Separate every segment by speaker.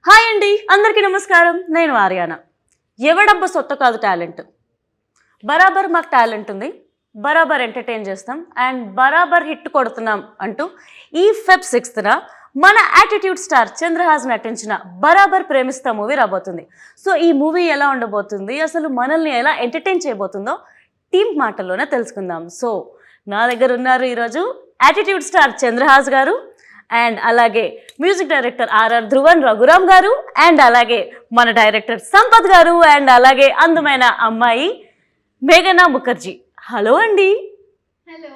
Speaker 1: Hi అండి, అందరికీ నమస్కారం. నేను ఆర్యానా. ఎవడబ్బ సొత్త కాదు టాలెంట్. బరాబర్ మాకు టాలెంట్ ఉంది, బరాబర్ ఎంటర్టైన్ చేస్తాం అండ్ బరాబర్ హిట్ కొడుతున్నాం అంటూ ఈ ఫెబ్ 6న మన యాటిట్యూడ్ స్టార్ చంద్రహాస్ నటించిన బరాబర్ ప్రేమిస్తా మూవీ రాబోతుంది. సో ఈ మూవీ ఎలా ఉండబోతుంది, అసలు మనల్ని ఎలా ఎంటర్టైన్ చేయబోతుందో టీమ్ మాటల్లోనే తెలుసుకుందాం. సో నా దగ్గర ఉన్నారు ఈరోజు యాటిట్యూడ్ స్టార్ చంద్రహాస్ గారు అండ్ అలాగే music director RR Dhruvan Raghuram గారు అండ్ అలాగే మన డైరెక్టర్ సంపత్ గారు అండ్ అలాగే అందమైన అమ్మాయి మేఘనా ముఖర్జీ. హలో అండి.
Speaker 2: హలో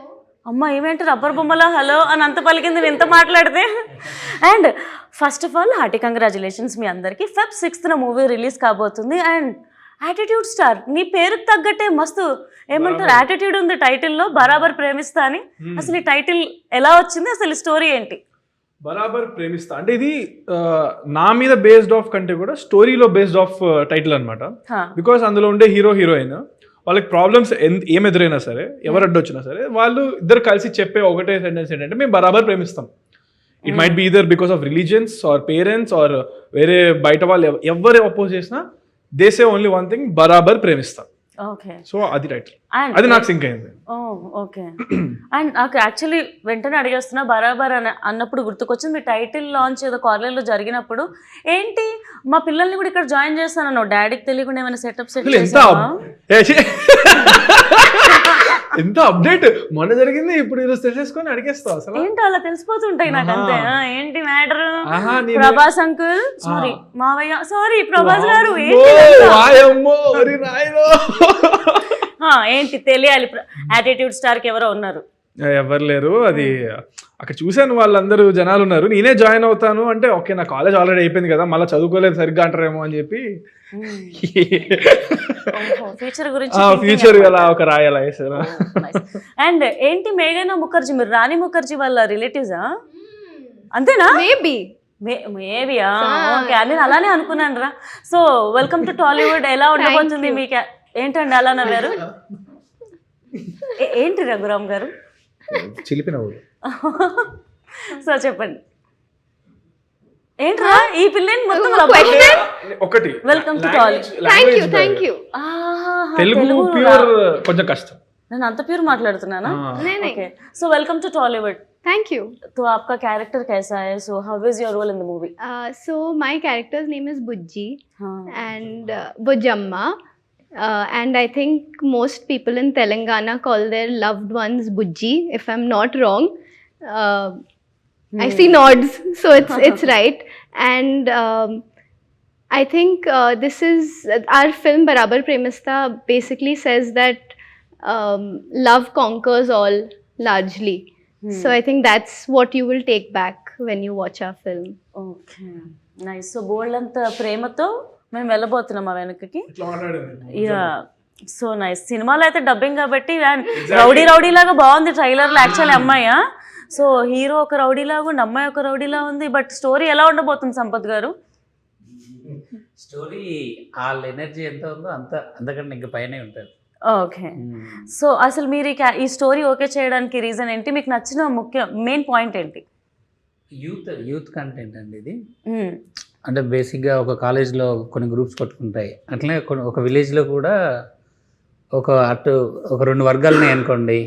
Speaker 1: అమ్మ ఏమేంటి రబ్బర్ బొమ్మలా హలో అని అంత పలికింది నేను ఇంత మాట్లాడితే. And first of all hearty congratulations మీ అందరికీ. ఫెబ్ 6న మూవీ రిలీజ్ కాబోతుంది అండ్ యాటిట్యూడ్ స్టార్ నీ పేరుకు తగ్గట్టే మస్తు ఏమంటారు యాటిట్యూడ్ ఉంది టైటిల్లో, బరాబర్ ప్రేమిస్తా అని. అసలు ఈ టైటిల్ ఎలా వచ్చింది, అసలు స్టోరీ ఏంటి?
Speaker 3: బరాబర్ ప్రేమిస్తా అంటే ఇది నా మీద బేస్డ్ ఆఫ్ కంటే కూడా స్టోరీలో బేస్డ్ ఆఫ్ టైటిల్ అనమాట. బికాస్ అందులో ఉండే హీరో హీరోయిన్ వాళ్ళకి ప్రాబ్లమ్స్ ఏం ఎదురైనా సరే, ఎవరు అడ్డొచ్చినా సరే, వాళ్ళు ఇద్దరు కలిసి చెప్పే ఒకటే సెంటెన్స్ ఏంటంటే మేము బరాబర్ ప్రేమిస్తాం. It might be either because of religions or parents or వేరే బయట వాళ్ళు ఎవరు అపోజ్ చేసినా they say only one thing, బరాబర్ ప్రేమిస్తాం.
Speaker 1: ఓకే,
Speaker 3: సో అది టైటిల్, అది నాకు సింక్ అయింది.
Speaker 1: ఓకే. అండ్ నాకు యాక్చువల్లీ వెంటనే అడిగేస్తున్నా బరాబర్ అని అన్నప్పుడు గుర్తుకొచ్చింది మీ టైటిల్ లాంచ్ ఏదో కాలేజ్లో జరిగినప్పుడు. ఏంటి మా పిల్లల్ని కూడా ఇక్కడ జాయిన్ చేస్తాను, డాడీకి తెలియకుండా ఏమైనా సెటప్ సెట్
Speaker 3: ఎంత అప్డేట్ మొన్న జరిగింది, ఇప్పుడు ఈరోజు తెలిసేసుకొని అడిగేస్తావు అసలు.
Speaker 1: ఏంటి అలా తెలిసిపోతుంటాయి నాకు అంతే. ఏంటి మ్యాటర్? ప్రభాస్ అంకుల్ సారీ, మావయ్య సారీ, ప్రభాస్ గారు ఏంటి తెలియాలి. యాటిట్యూడ్ స్టార్ కి ఎవరో ఉన్నారు?
Speaker 3: ఎవరు లేరు, అది అక్కడ చూశాను వాళ్ళందరూ జనాలు ఉన్నారు. నేనే జాయిన్ అవుతాను అంటే ఓకే నా కాలేజ్ ఆల్రెడీ అయిపోయింది కదా, మళ్ళీ చదువుకోలేదు సరిగ్గా అంటారేమో అని చెప్పి ఫ్యూచర్ అలా ఒక రాయాలా వేసారు.
Speaker 1: అండ్ ఏంటి మేఘనా ముఖర్జీ, మీరు రాణి ముఖర్జీ వాళ్ళ రిలేటివ్సా? అంతేనా? మేబీయా? ఓకే, నేను అలానే అనుకున్నాను రా. So welcome to Tollywood. ఎలా ఉండబోతుంది మీకు? ఏంటండి అలా నవ్వారు? ఏంటి రఘురామ్ గారు
Speaker 3: చిలిపిన
Speaker 1: సో చెప్పండి ఏంట్రా ఈ పిల్లని మొత్తం
Speaker 3: ఒకటి.
Speaker 1: Welcome to Tollywood.
Speaker 2: Thank you.
Speaker 3: Telugu pure కొంచెం కష్టం,
Speaker 1: నేను అంత ప్యూర్ మాట్లాడుతున్నానా? Okay, so welcome to Tollywood.
Speaker 2: Thank you.
Speaker 1: तो आपका कैरेक्टर कैसा है? So how is your role in the movie?
Speaker 2: So my character's name is Bujji and Bujamma. And I think most people in Telangana call their loved ones Bujji, if I'm not wrong. I see nods, so it's right. And I think this is our film Barabar Premista basically says that love conquers all largely. So I think that's what you will take back when you watch our film.
Speaker 1: Okay, nice. So బోల్డంత ప్రేమతో మేము వెళ్ళబోతున్నాం ఆ వెనకకి. Yeah, so nice. సినిమాలో అయితే dubbing కాబట్టి rowdy rowdy లాగా బాగుంది ట్రైలర్లో. యాక్చువల్లీ అమ్మాయా? సో హీరో ఒక రౌడీ లాగా ఉంది, అమ్మాయి ఒక రౌడీలా ఉంది. బట్ స్టోరీ ఎలా ఉండబోతుంది సంపత్ గారు?
Speaker 4: స్టోరీ వాళ్ళ ఎనర్జీ ఎంత ఉందో అంతకంటే ఇంకా పైనే ఉంటుంది.
Speaker 1: ఓకే, సో అసలు మీరు ఈ స్టోరీ ఓకే చేయడానికి రీజన్ ఏంటి? మీకు నచ్చిన మెయిన్ పాయింట్ ఏంటి?
Speaker 4: యూత్ కంటెంట్ అండి ఇది. అంటే బేసిక్గా ఒక కాలేజ్లో కొన్ని గ్రూప్స్ కొట్టుకుంటాయి, అట్లనే ఒక విలేజ్లో కూడా ఒక రెండు వర్గాలని అనుకోండి,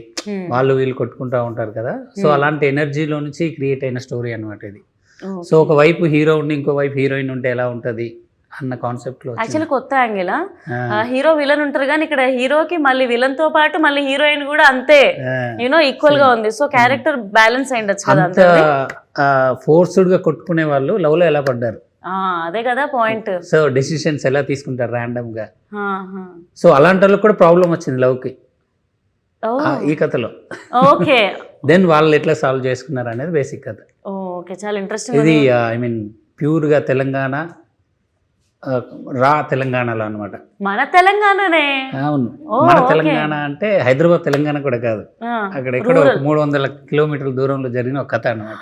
Speaker 4: వాళ్ళు వీళ్ళు కొట్టుకుంటూ ఉంటారు కదా. సో అలాంటి ఎనర్జీలో నుంచి క్రియేట్ అయిన స్టోరీ అనమాట ఇది. సో ఒక వైపు హీరో ఉండి ఇంకో వైపు హీరోయిన్ ఉంటే ఎలా ఉంటుంది అన్న కాన్సెప్ట్ లో.
Speaker 1: యాక్చువల్లీ కొత్త యాంగిల్. హీరో విలన్ ఉంటారు కానీ ఇక్కడ హీరోకి మళ్ళీ విలన్ తో పాటు మళ్ళీ హీరోయిన్ కూడా అంతే ఈక్వల్ గా ఉంది. సో క్యారెక్టర్ బ్యాలెన్స్ అయ్యిండొచ్చు కదా.
Speaker 4: ఫోర్స్డ్ గా కొట్టుకునే వాళ్ళు లవ్ లో ఎలా పడ్డారు,
Speaker 1: అదే కదా పాయింట్.
Speaker 4: సో డెసిషన్స్ ఎలా తీసుకుంటారు ర్యాండమ్ గా. సో అలాంటి వాళ్ళకి కూడా ప్రాబ్లం వచ్చింది లవ్ కి ఈ కథలో.
Speaker 1: ఓకే,
Speaker 4: దెన్ వాళ్ళు ఎట్లా సాల్వ్ చేసుకున్నారు అనేది బేసిక్ కథ.
Speaker 1: ఓకే, చాలా ఇంట్రెస్టింగ్.
Speaker 4: ఇది ఐ మీన్ ప్యూర్ గా తెలంగాణ, రా తెలంగాణలో అనమాట.
Speaker 1: మన తెలంగాణనే.
Speaker 4: అవును, మన తెలంగాణ అంటే హైదరాబాద్ తెలంగాణ కూడా కాదు, అక్కడ ఎక్కడ 300 కిలోమీటర్ల దూరంలో జరిగిన ఒక కథ అనమాట.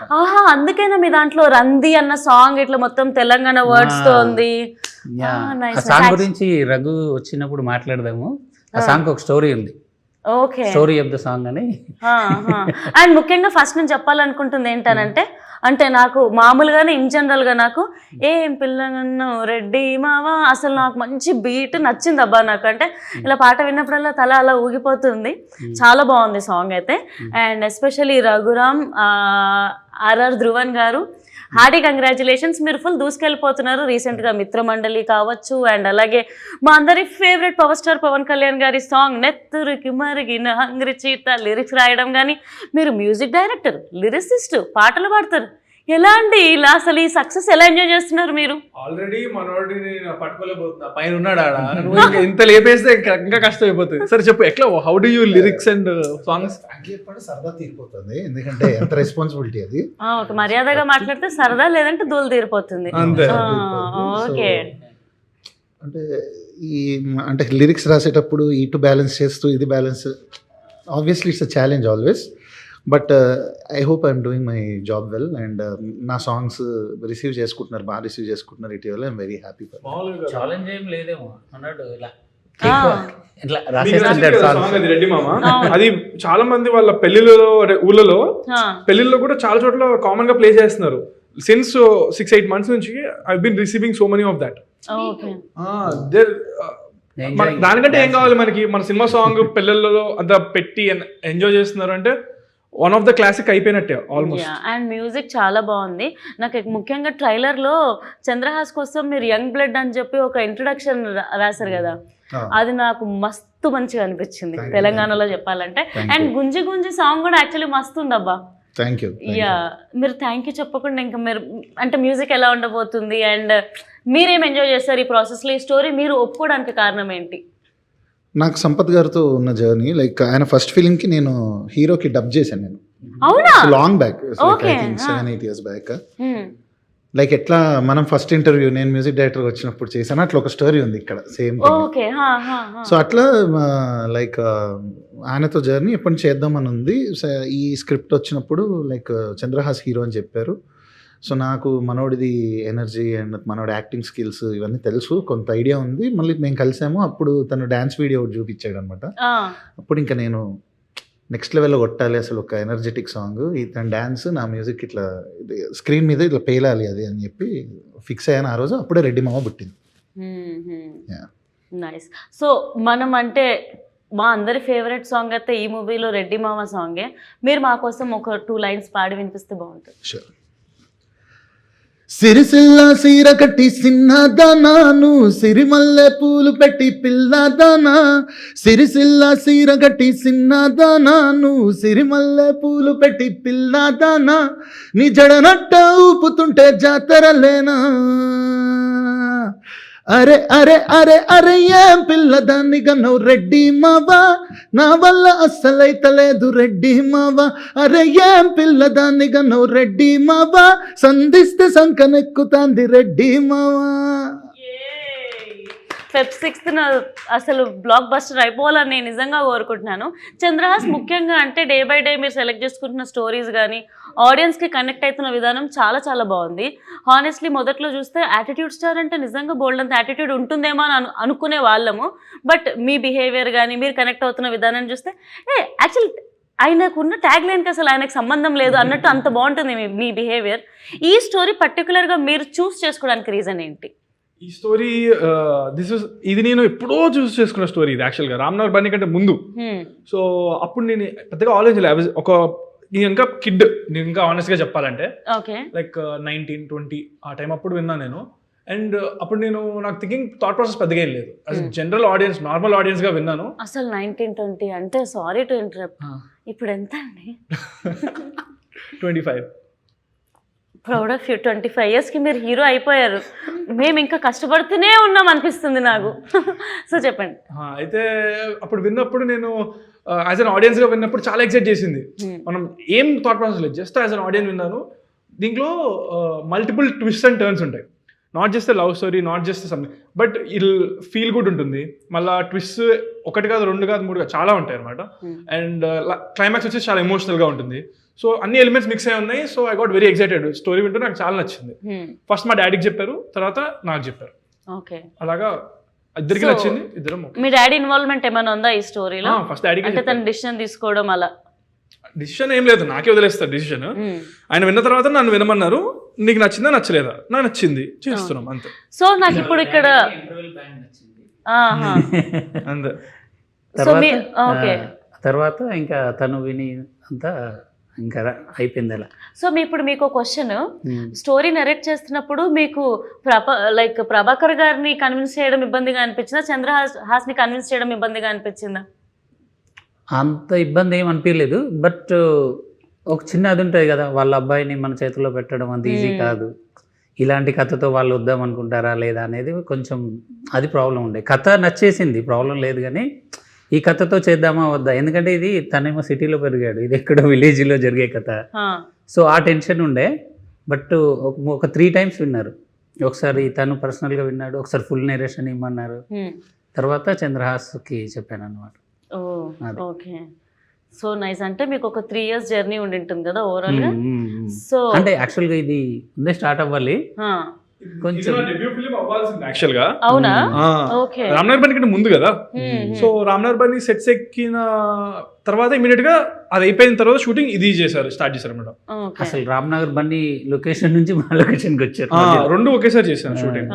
Speaker 1: అందుకేనా మీ దాంట్లో రంది అన్న సాంగ్ ఇట్లా మొత్తం తెలంగాణ వర్డ్స్ తో ఉంది.
Speaker 4: ఆ సాంగ్ గురించి రఘు వచ్చినప్పుడు మాట్లాడదాము. ఆ సాంగ్ ఒక స్టోరీ ఉంది,
Speaker 1: okay,
Speaker 4: story of the song అని.
Speaker 1: అండ్ ముఖ్యంగా ఫస్ట్ నేను చెప్పాలనుకుంటుంది ఏంటనంటే అంటే నాకు మామూలుగానే ఇన్ జనరల్గా నాకు ఏం పిల్లలను రెడ్డి మావా అసలు నాకు మంచి బీట్ నచ్చింది అబ్బా నాకు. అంటే ఇలా పాట విన్నప్పుడల్లా తల అలా ఊగిపోతుంది. చాలా బాగుంది సాంగ్ అయితే. And especially Raghuram, RR Dhruvan గారు, హార్డీ కంగ్రాచులేషన్స్. మీరు ఫుల్ దూసుకెళ్ళిపోతున్నారు. రీసెంట్గా మిత్రమండలి కావచ్చు, అండ్ అలాగే మా అందరి favourite power star Pawan Kalyan గారి సాంగ్ నెత్తురికి మరిగిన హంగ్రి చీత లిరిక్స్ రాయడం కానీ, మీరు మ్యూజిక్ డైరెక్టర్, లిరిసిస్ట్, పాటలు పాడతారు. ఎలా అండి ఇలా అసలు ఈ సక్సెస్ ఎలా ఎంజాయ్ చేస్తున్నారు మీరు?
Speaker 3: ఆల్రెడీ మనోడిని పట్టుకోలేకపోతున్నా, పైన ఉన్నాడు ఆడ. నువ్వు ఇంకా ఇంత లేపేస్తే ఇంకా కష్టం అయిపోతుంది. సరే చెప్పు, ఎట్లా how do you lyrics and songs?
Speaker 5: సరదా తీరిపోతుంది, ఎందుకంటే ఎంత రెస్పాన్సిబిలిటీ అది.
Speaker 1: ఒక మర్యాదగా మాట్లాడితే సరదా, లేదంటే దూలు తీరిపోతుంది.
Speaker 3: అంతే.
Speaker 1: ఓకే.
Speaker 5: అంటే అంటే లిరిక్స్ రాసేటప్పుడు ఇటు బ్యాలెన్స్ చేస్తూ ఇది balance, obviously it's a challenge always. But I hope I'm doing my job well. And నా సాంగ్స్ రిసీవ్ చేసుకుంటున్నారు, బాగా రిసీవ్ చేసుకుంటున్నారు ఇటీవల. I'm very happy.
Speaker 4: ఛాలెంజ్ ఏం లేదేమో అన్నాడు ఇలా
Speaker 3: రెడ్డి మామ. అది చాలా మంది వాళ్ళ పెళ్లిలో, ఊళ్ళలో పెళ్లిలో కూడా చాలా చోట్ల కామన్ గా ప్లే చేస్తున్నారు. సిన్స్ 6-8 months నుంచి I been receiving so many of that. దానికంటే ఏం కావాలి మనకి? మన సినిమా సాంగ్ పెళ్లిళ్ళలో అంత పెట్టి ఎంజాయ్ చేస్తున్నారు అంటే వన్ ఆఫ్ ద క్లాసిక్ అయిపోయినట్టే ఆల్మోస్ట్.
Speaker 1: అండ్ మ్యూజిక్ చాలా బాగుంది. నాకు ముఖ్యంగా ట్రైలర్లో చంద్రహాస్ కోసం మీరు యంగ్ బ్లడ్ అని చెప్పి ఒక ఇంట్రొడక్షన్ రాశారు కదా, అది నాకు మస్తు మంచిగా అనిపించింది తెలంగాణలో చెప్పాలంటే. అండ్ గుంజి గుంజి సాంగ్ కూడా యాక్చువల్లీ మస్తు ఉందబ్బా.
Speaker 5: Thank you.
Speaker 1: యా, మీరు థ్యాంక్ యూ చెప్పకుండా ఇంకా మీరు అంటే మ్యూజిక్ ఎలా ఉండబోతుంది అండ్ మీరేం ఎంజాయ్ చేస్తారు ఈ ప్రాసెస్లో? ఈ స్టోరీ మీరు ఒప్పుకోవడానికి కారణం ఏంటి?
Speaker 5: నాకు సంపత్ గారితో ఉన్న జర్నీ, లైక్ ఆయన ఫస్ట్ ఫిలింకి నేను హీరోకి డబ్ చేశాను నేను.
Speaker 1: అవునా?
Speaker 5: Long back, 7-8 years back. Like ఎట్లా మనం ఫస్ట్ ఇంటర్వ్యూ నేను మ్యూజిక్ డైరెక్టర్ వచ్చినప్పుడు చేశాను, అట్లా ఒక స్టోరీ ఉంది ఇక్కడ సేమ్. సో అట్లా లైక్ ఆయనతో జర్నీ ఎప్పుడు చేద్దామని ఉంది. ఈ స్క్రిప్ట్ వచ్చినప్పుడు లైక్ చంద్రహాస్ హీరో అని చెప్పారు. సో నాకు మనోడిది ఎనర్జీ అండ్ మనోడి యాక్టింగ్ స్కిల్స్ ఇవన్నీ తెలుసు, కొంత ఐడియా ఉంది. మళ్ళీ మేము కలిసాము, అప్పుడు తను డ్యాన్స్ వీడియో చూపించాడు అనమాట. అప్పుడు ఇంకా నేను నెక్స్ట్ లెవెల్లో కొట్టాలి అసలు, ఒక ఎనర్జెటిక్ సాంగ్, తన డ్యాన్స్ నా మ్యూజిక్ ఇట్లా స్క్రీన్ మీద ఇట్లా పేలాలి అది అని చెప్పి ఫిక్స్ అయ్యాను ఆ రోజు. అప్పుడే రెడ్డి మామ పుట్టింది.
Speaker 1: నైస్. సో మనం అంటే మా అందరి ఫేవరెట్ సాంగ్ అయితే ఈ మూవీలో రెడ్డి మామ సాంగే. మీరు మా కోసం ఒక 2 lines పాడి వినిపిస్తే బాగుంటుంది.
Speaker 5: షూర్. సిరిసిల్ల సీర కట్టి సిన్నదానాను, సిరిమల్లె పూలు పెట్టి పిల్లదానా. సిరిసిల్ల సీర కట్టి సిన్నదానాను, సిరిమల్లె పూలు పెట్టి పిల్లదానా. నీ జడనట్ట ఊపుతుంటే జాతరలేనా. అరే అరే అరే అరే ఏం పిల్లదాన్ని గన్నవు రెడ్డి మావా, నా వల్ల అస్సలైతలేదు రెడ్డి మావా. అరే ఏం పిల్లదాన్ని గన్నవు రెడ్డి మావా, సంధిస్తే సంకనెక్కుతాంది రెడ్డి మావా.
Speaker 1: Feb 6th అసలు బ్లాక్ బస్టర్ అయిపోవాలని నేను నిజంగా కోరుకుంటున్నాను. చంద్రహాస్ ముఖ్యంగా అంటే డే బై డే మీరు సెలెక్ట్ చేసుకుంటున్న స్టోరీస్ కానీ ఆడియన్స్కి కనెక్ట్ అవుతున్న విధానం చాలా చాలా బాగుంది. హానెస్ట్లీ మొదట్లో చూస్తే యాటిట్యూడ్ స్టార్ అంటే నిజంగా బోల్డ్ అంత యాటిట్యూడ్ ఉంటుందేమో అని అనుకునే వాళ్ళము. బట్ మీ బిహేవియర్ కానీ మీరు కనెక్ట్ అవుతున్న విధానం చూస్తే యాక్చువల్లీ ఆయనకున్న ట్యాగ్ లైన్కి అసలు ఆయనకు సంబంధం లేదు అన్నట్టు అంత బాగుంటుంది మీ బిహేవియర్. ఈ స్టోరీ పర్టికులర్గా మీరు చూస్ చేసుకోవడానికి రీజన్ ఏంటి?
Speaker 3: ఈ స్టోరీ ఇది నేను ఎప్పుడో చూస్ చేసుకున్న స్టోరీ. ఇది యాక్చువల్గా రామ్నగర్ బన్నీ కంటే ముందు. సో అప్పుడు నేను పెద్దగా ఆలోచించలేదు. నేను ఇంకా కిడ్, నేను ఇంకా ఆనెస్ట్గా చెప్పాలంటే లైక్ 19-20 ఆ టైం అప్పుడు విన్నాను నేను. అండ్ అప్పుడు నాకు థింకింగ్ థాట్ ప్రాసెస్ పెద్దగా ఏం లేదు. అసలు జనరల్ ఆడియన్స్, నార్మల్ ఆడియన్స్ గా విన్నాను.
Speaker 1: అసలు 19-20 అంటే సారీ టు ఇంటరప్ట్, ఇప్పుడు ఎంత అండి?
Speaker 3: 25.
Speaker 1: Proud of you. 25 yearsకి మీరు హీరో అయిపోయారు. మేము ఇంకా కష్టపడుతూనే ఉన్నాం అనిపిస్తుంది నాకు. సో చెప్పండి.
Speaker 3: అయితే అప్పుడు విన్నప్పుడు నేను యాజ్ అన్ ఆడియన్స్గా విన్నప్పుడు చాలా ఎక్సైట్ చేసింది. మనం ఏం థాట్ ప్రాసెస్ లేదు, జస్ట్ యాజ్ అన్ ఆడియన్స్ విన్నాను. దీంట్లో మల్టిపుల్ ట్విస్ట్ అండ్ టర్న్స్ ఉంటాయి. Not just love story, not just something, but it'll feel good ఉంటుంది. మళ్ళీ ట్విస్ట్ 1 కాదు 2 కాదు 3 కాదు చాలా ఉంటాయి అనమాట. అండ్ క్లైమాక్స్ వచ్చేసి చాలా ఎమోషనల్గా ఉంటుంది. సో అన్ని ఎలిమెంట్స్ మిక్స్ అయి ఉన్నాయి. So I got very excited. Story వింటూ నాకు చాలా నచ్చింది. ఫస్ట్ మా డాడీకి చెప్పారు, తర్వాత నాకు చెప్పారు. అలాగా ఇద్దరికి నచ్చింది. ఇద్దరం.
Speaker 1: మీ డాడీ ఇన్వాల్వ్మెంట్ ఏమైనా ఉందా ఈ స్టోరీలో?
Speaker 3: ఫస్ట్ డాడీకి
Speaker 1: అంటే తన డిసిషన్ తీసుకోవడం అలా
Speaker 3: డిసిషన్ ఏం లేదు, నాకే వదిలేస్తారు డిసిషన్. ఆయన విన్న తర్వాత నన్ను వినమన్నారు, నీకు నచ్చిందా నచ్చలేదా, నాకు నచ్చింది చేస్తున్నాం అంతే.
Speaker 1: సో నాకు ఇప్పుడు ఇక్కడ
Speaker 3: అంతే.
Speaker 4: తర్వాత ఇంకా తను విని అంతా ఇంకా అయిపోయింది అలా.
Speaker 1: సో ఇప్పుడు మీకు క్వశ్చన్, స్టోరీ నరేట్ చేస్తున్నప్పుడు మీకు ప్రభాకర్ గారిని కన్విన్స్ చేయడం ఇబ్బందిగా అనిపించిందా, చంద్రహాస్ని కన్విన్స్ చేయడం ఇబ్బందిగా అనిపించిందా?
Speaker 4: అంత ఇబ్బంది ఏం అనిపించలేదు, బట్ ఒక చిన్న అది ఉంటుంది కదా, వాళ్ళ అబ్బాయిని మన చేతిలో పెట్టడం అంత ఈజీ కాదు. ఇలాంటి కథతో వాళ్ళు వద్దాం అనుకుంటారా లేదా అనేది కొంచెం అది ప్రాబ్లం ఉండే. కథ నచ్చేసింది, ప్రాబ్లం లేదు, కానీ ఈ కథతో చేద్దామా వద్దా, ఎందుకంటే ఇది తనేమో సిటీలో పెరిగాడు, ఇది ఎక్కడో విలేజ్లో జరిగే కథ. సో ఆ టెన్షన్ ఉండే. బట్ ఒక 3 times విన్నారు. ఒకసారి తను పర్సనల్గా విన్నాడు, ఒకసారి ఫుల్ నేరేషన్ ఇమ్మన్నారు, తర్వాత చంద్రహాస్కి చెప్పాను అనమాట.
Speaker 1: Okay, so nice. అంటే మీకు ఒక 3 years జర్నీ ఉండి ఉంటుంది కదా ఓవరాల్ గా. సో
Speaker 4: అంటే యాక్చువల్గా ఇది ముందే స్టార్ట్ అవ్వాలి కొంచెం.
Speaker 3: యాక్చువల్ గా
Speaker 1: అవునా? ఓకే,
Speaker 3: రామ్నగర్ బని కంటే ముందు కదా. సో రామ్నగర్ బని సెట్స్ ఎక్కిన తర్వాత ఇమీడియట్ గా అది అయిపోయిన తర్వాత షూటింగ్ ఇది స్టార్ట్ చేశారు మేడం.
Speaker 4: అసలు రామ్నగర్ బని లొకేషన్ నుంచి మా లొకేషన్ కి వచ్చారు,
Speaker 3: 2 ఒకేసారి చేశాను షూటింగ్.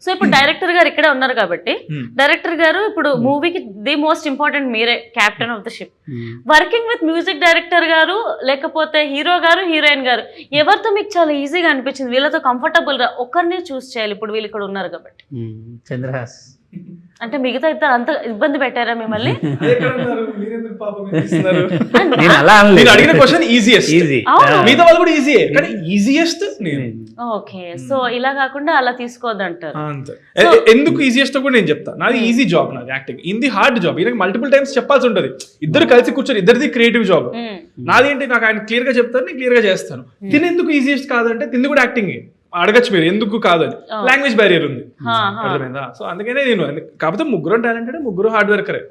Speaker 1: సో ఇప్పుడు డైరెక్టర్ గారు ఇక్కడే ఉన్నారు కాబట్టి, డైరెక్టర్ గారు ఇప్పుడు మూవీకి ది మోస్ట్ ఇంపార్టెంట్ మీరే, captain of the ship. Working with music director గారు లేకపోతే హీరో గారు హీరోయిన్ గారు ఎవరితో మీకు చాలా ఈజీగా అనిపించింది, వీళ్ళతో కంఫర్టబుల్ గా ఒక్కరినే చూస్ చేయాలి, ఇప్పుడు వీళ్ళు ఇక్కడ ఉన్నారు కాబట్టి?
Speaker 4: చంద్రహాస్.
Speaker 1: అంటే మిగతా ఇద్దరు అంత ఇబ్బంది పెట్టారా మిమ్మల్ని?
Speaker 4: నేను అలా
Speaker 3: అడిగిన క్వశ్చన్ ఈజియెస్ట్, మిగతా వాళ్ళు కూడా ఈజీయే కానీ ఈజియెస్ట్ నేను.
Speaker 1: ఓకే, సో ఇలా కాకుండా అలా తీసుకోవద్దు అంటారు.
Speaker 3: ఎందుకు ఈజియెస్ట్ కూడా నేను చెప్తా. నాది ఈజీ జాబ్, నాది యాక్టింగ్. ఇది హార్డ్ జాబ్, ఈయనకి మల్టిపుల్ టైమ్స్ చెప్పాల్సి ఉంటుంది. ఇద్దరు కలిసి కూర్చొని, ఇద్దరిది క్రియేటివ్ జాబ్. నాది ఏంటి, నాకు ఆయన క్లియర్ గా చెప్తాను, నేను క్లియర్ గా చేస్తాను. తిని ఎందుకు ఈజియెస్ట్ కాదంటే, తింది కూడా యాక్టింగ్ అడగచ్చు మీరు, ఎందుకు కాదని. లాంగ్వేజ్ బ్యారియర్ ఉంది, అర్థమైందా? సో అందుకనే నేను, కాకపోతే ముగ్గురు టాలెంటెడ్, ముగ్గురు హార్డ్ వర్కరే,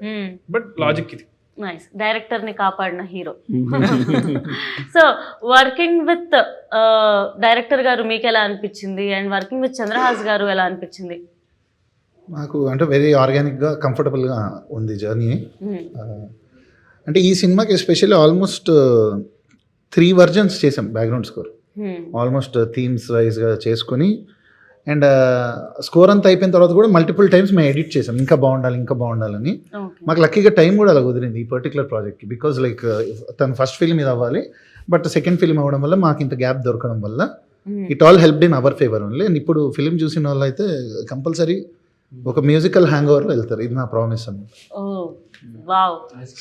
Speaker 3: బట్ లాజిక్ ఇది.
Speaker 1: నైస్, డైరెక్టర్ ని కాపాడిన hero. So working with director గారు మీకు ఎలా అనిపించింది, అండ్ వర్కింగ్ విత్ చంద్రహాస్ గారు ఎలా అనిపించింది?
Speaker 5: నాకు అంటే వెరీ ఆర్గానిక్గా కంఫర్టబుల్గా ఉంది జర్నీ. అంటే ఈ సినిమాకి ఎస్పెషల్లీ ఆల్మోస్ట్ 3 versions చేసాం బ్యాక్గ్రౌండ్ స్కోర్, ఆల్మోస్ట్ థీమ్స్ వైజ్గా చేసుకొని. అండ్ స్కోర్ అంతా అయిపోయిన తర్వాత కూడా మల్టిపుల్ టైమ్స్ మేము ఎడిట్ చేసాం, ఇంకా బాగుండాలని. మాకు లక్కీగా టైం కూడా అలా కుదిరింది ఈ పర్టికులర్ ప్రాజెక్ట్కి, బికాజ్ లైక్ తను ఫస్ట్ ఫిల్మ్ ఇది అవ్వాలి, బట్ సెకండ్ ఫిల్మ్ అవ్వడం వల్ల మాకు ఇంత గ్యాప్ దొరకడం వల్ల it all helped in our favour only. And ఇప్పుడు ఫిల్మ్ చూసిన వాళ్ళు అయితే కంపల్సరీ ఒక మ్యూజికల్ హ్యాంగ్ ఓవర్లో వెళ్తారు, ఇది నా ప్రామిస్ అన్నమాట.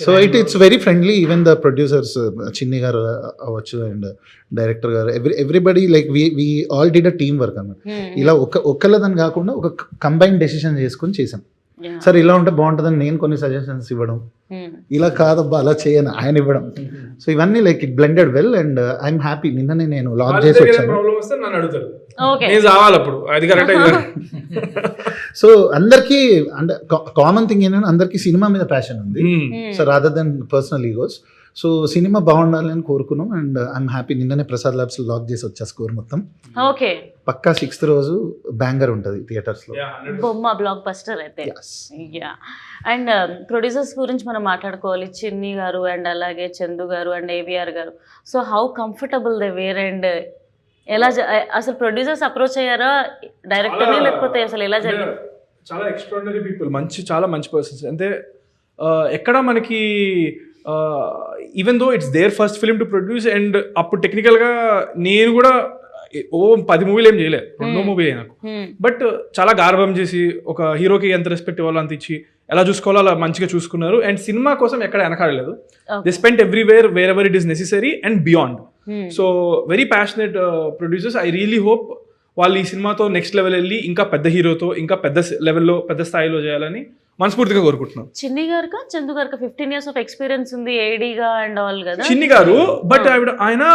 Speaker 5: So it's very friendly. Even the producers Chinni గారు అవ్వచ్చు అండ్ డైరెక్టర్ గారు, everybody like we all did a teamwork అన్నమాట. ఇలా ఒక్కళ్ళదని కాకుండా ఒక కంబైన్ డెసిషన్ చేసుకుని చేసాం. సార్ ఇలా ఉంటే బాగుంటుందని నేను కొన్ని సజెషన్స్ ఇవ్వడం, ఇలా కాదబ్బా అలా చేయను ఆయన ఇవ్వడం. సో ఇవన్నీ like it blended well and I'm happy. నిన్ననే నేను లాక్ చేసి వచ్చాను. సో అందరికీ అంటే కామన్ థింగ్ ఏంటంటే అందరికీ సినిమా మీద ప్యాషన్ ఉంది, so rather than personal egos. So cinema బాగుండాలి అని కోరుకున్నాం అండ్ ఐఎమ్ హ్యాపీ. నిన్ననే ప్రసాద్ ల్యాబ్స్ లాక్ చేసి వచ్చా స్కోర్ మొత్తం.
Speaker 1: ఓకే,
Speaker 5: పక్కా 6th రోజు బ్యాంగర్ ఉంటుంది థియేటర్స్ లో,
Speaker 1: బొమ్మ బ్లాక్ బస్టర్ అయితే. అండ్ ప్రొడ్యూసర్స్ గురించి మనం మాట్లాడుకోవాలి, చిన్ని గారు అండ్ అలాగే చందు గారు అండ్ ఏవిఆర్ గారు. So how comfortable they were and ఎలా అసలు ప్రొడ్యూసర్స్ అప్రోచ్ అయ్యారా డైరెక్టర్ని, లేకపోతే అసలు ఎలా జరిగింది?
Speaker 3: చాలా ఎక్స్ట్రాడినరీ పీపుల్, చాలా మంచి పర్సన్స్. అంటే ఎక్కడ మనకి even though it's their first film to produce, and అప్పుడు టెక్నికల్గా నేను కూడా 10 మూవీలు ఏం చేయలేదు, 2 మూవీ నాకు. బట్ చాలా గార్భం చేసి ఒక హీరోకి ఎంత రెస్పెక్ట్ ఇవ్వాలో అంత ఇచ్చి ఎలా చూసుకోవాలో అలా మంచిగా చూసుకున్నారు. అండ్ సినిమా కోసం ఎక్కడ వెనకాడలేదు. They spent everywhere wherever it is necessary and beyond. So very passionate producers. I really hope వాళ్ళు ఈ సినిమాతో నెక్స్ట్ లెవెల్ వెళ్ళి ఇంకా పెద్ద హీరోతో ఇంకా పెద్ద లెవెల్లో పెద్ద స్థాయిలో చేయాలని మనస్ఫూర్తిగా కోరుకుంటున్నాం.
Speaker 1: చిన్ని గారు చందు గారు 15 years ఆఫ్ ఎక్స్పీరియన్స్ ఉంది ఏడీగా అండ్ ఆల్ కదా.
Speaker 3: చిన్ని గారు బట్ ఆయన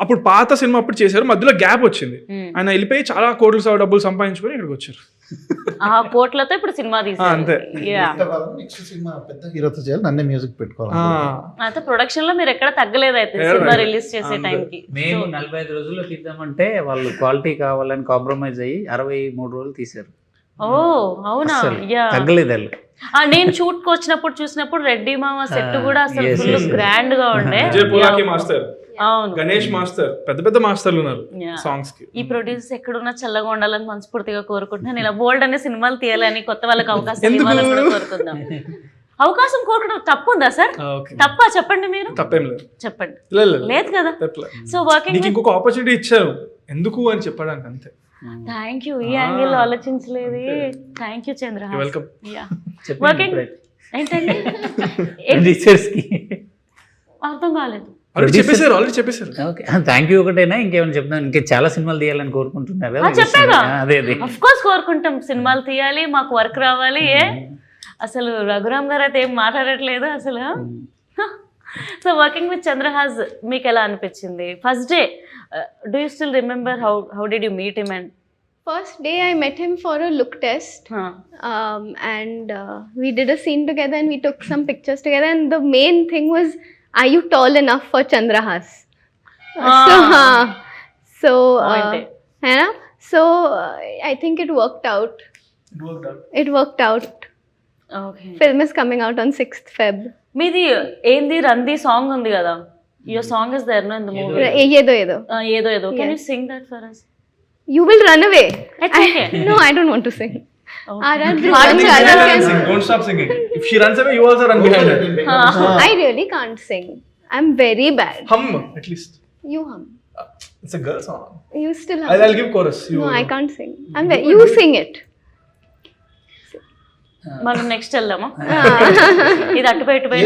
Speaker 3: అప్పుడు పాత సినిమా అప్పుడు చేశారు, మధ్యలో గ్యాప్ వచ్చింది. ఆయన వెళ్ళిపోయి చాలా కోట్ల డబ్బులు సంపాదించుకొని ఇక్కడికి వచ్చారు.
Speaker 1: ఆ కోట్లతో ఇప్పుడు సినిమా తీశారు.
Speaker 3: అంతే,
Speaker 5: నెక్స్ట్ సినిమా పెద్ద హీరోతో చేయాలి, నన్నే మ్యూజిక్ పెట్టుకోవాలి.
Speaker 1: అయితే ప్రొడక్షన్ లో మీరు ఎక్కడ తగ్గలేదు అయితే సినిమా రిలీజ్ చేసే టైంకి.
Speaker 4: మేము 45 రోజుల్లో తీద్దామంటే వాళ్ళు క్వాలిటీ కావాలని కాంప్రమైజ్ అయ్యి 63 రోజులు తీశారు.
Speaker 1: ఓ అవునా?
Speaker 4: అసలు
Speaker 1: యా
Speaker 4: తగ్గలేదు వాళ్ళు.
Speaker 1: నేను షూట్ కి వచ్చినప్పుడు చూసినప్పుడు రెడ్డి మామ సెట్ కూడా అసలు
Speaker 4: yes,
Speaker 1: ఫుల్
Speaker 4: yes.
Speaker 1: గ్రాండ్ గా ఉండే.
Speaker 3: విజయ్ పులాకి మాస్టర్,
Speaker 1: అవును,
Speaker 3: గణేష్ మాస్టర్, పెద్ద పెద్ద మాస్టర్లు ఉన్నారు
Speaker 1: Yeah.
Speaker 3: సాంగ్స్ కి.
Speaker 1: ఈ ప్రొడ్యూసర్స్ ఎక్కడున్నా చల్లగా ఉండాలని మనస్ఫూర్తిగా కోరుకుంటున్నాను. ఇలా బోల్డ్ అనే సినిమాలు తీయాలని, కొత్త వాళ్ళకి అవకాశం
Speaker 3: ఎందుకు?
Speaker 1: ఇవ్వాలని కూడా కోరుకుందాం. అవకాశం కోరుకోవడం తప్పు ఉందా సార్?
Speaker 3: ఓకే,
Speaker 1: తప్పా చెప్పండి, మీరు
Speaker 3: తప్పేం లేదు.
Speaker 1: చెప్పండి.
Speaker 3: లేదు
Speaker 1: లేదు కదా.
Speaker 3: తప్పలే.
Speaker 1: సో వర్కింగ్
Speaker 3: నీకు ఇంకొక ఆపర్చునిటీ ఇచ్చారు ఎందుకు అని చెప్పడానికి అంతే.
Speaker 1: థ్యాంక్ యూ, ఈ యాంగిల్ లో ఆలోచించలేదు. Thank you Chandra.
Speaker 3: వెల్కమ్.
Speaker 4: చెప్పండి
Speaker 1: వర్కింగ్
Speaker 4: ఇప్పుడే.
Speaker 1: ఏంటండి?
Speaker 4: Producers కి.
Speaker 1: అర్థం కాలేదు.
Speaker 3: ఆల్రెడీ చెప్పేశారు.
Speaker 4: ఓకే, థ్యాంక్ యూ ఒకటేనా, ఇంకేమైనా చెప్తాను? ఇంకా చాలా సినిమాలు తీయాలని కోరుకుంటున్నారు కదా.
Speaker 1: చెప్పాగా,
Speaker 4: అదే
Speaker 1: అఫ్ కోర్స్ కోరుకుంటాం. సినిమాలు తీయాలి, మాకు వర్క్ రావాలి. అసలు రఘురామ్ గారు అయితే ఏం మాట్లాడట్లేదు అసలు. సో వర్కింగ్ విత్ చంద్రహాస్ మీకు ఎలా అనిపించింది? First day, do you still remember how did you meet him? And
Speaker 2: First day I met him for a look test, and we did a scene together and we took some pictures together, and the main thing was, are you tall enough for Chandrahas? So है ना? So I think it worked out. It worked out.
Speaker 1: Okay,
Speaker 2: Film is coming out on 6th Feb.
Speaker 1: మీది ఏంది రంది song ఉంది కదా, your song is there no in the movie.
Speaker 2: Yedo yedo.
Speaker 1: ఏదో ఏదో, can you sing that for us?
Speaker 2: You will run away.
Speaker 1: It's okay.
Speaker 2: No, I don't want to sing.
Speaker 1: Okay.
Speaker 3: Don't stop singing. If she runs away, you also run behind her.
Speaker 2: I really can't sing. I'm very bad.
Speaker 3: Hum at least.
Speaker 2: You hum.
Speaker 3: It's a girl song.
Speaker 2: You still hum.
Speaker 3: I'll give chorus.
Speaker 2: No, I can't sing. You sing it.
Speaker 1: మనం next వెళ్దామా? ఇది అటుపై ఇటుపై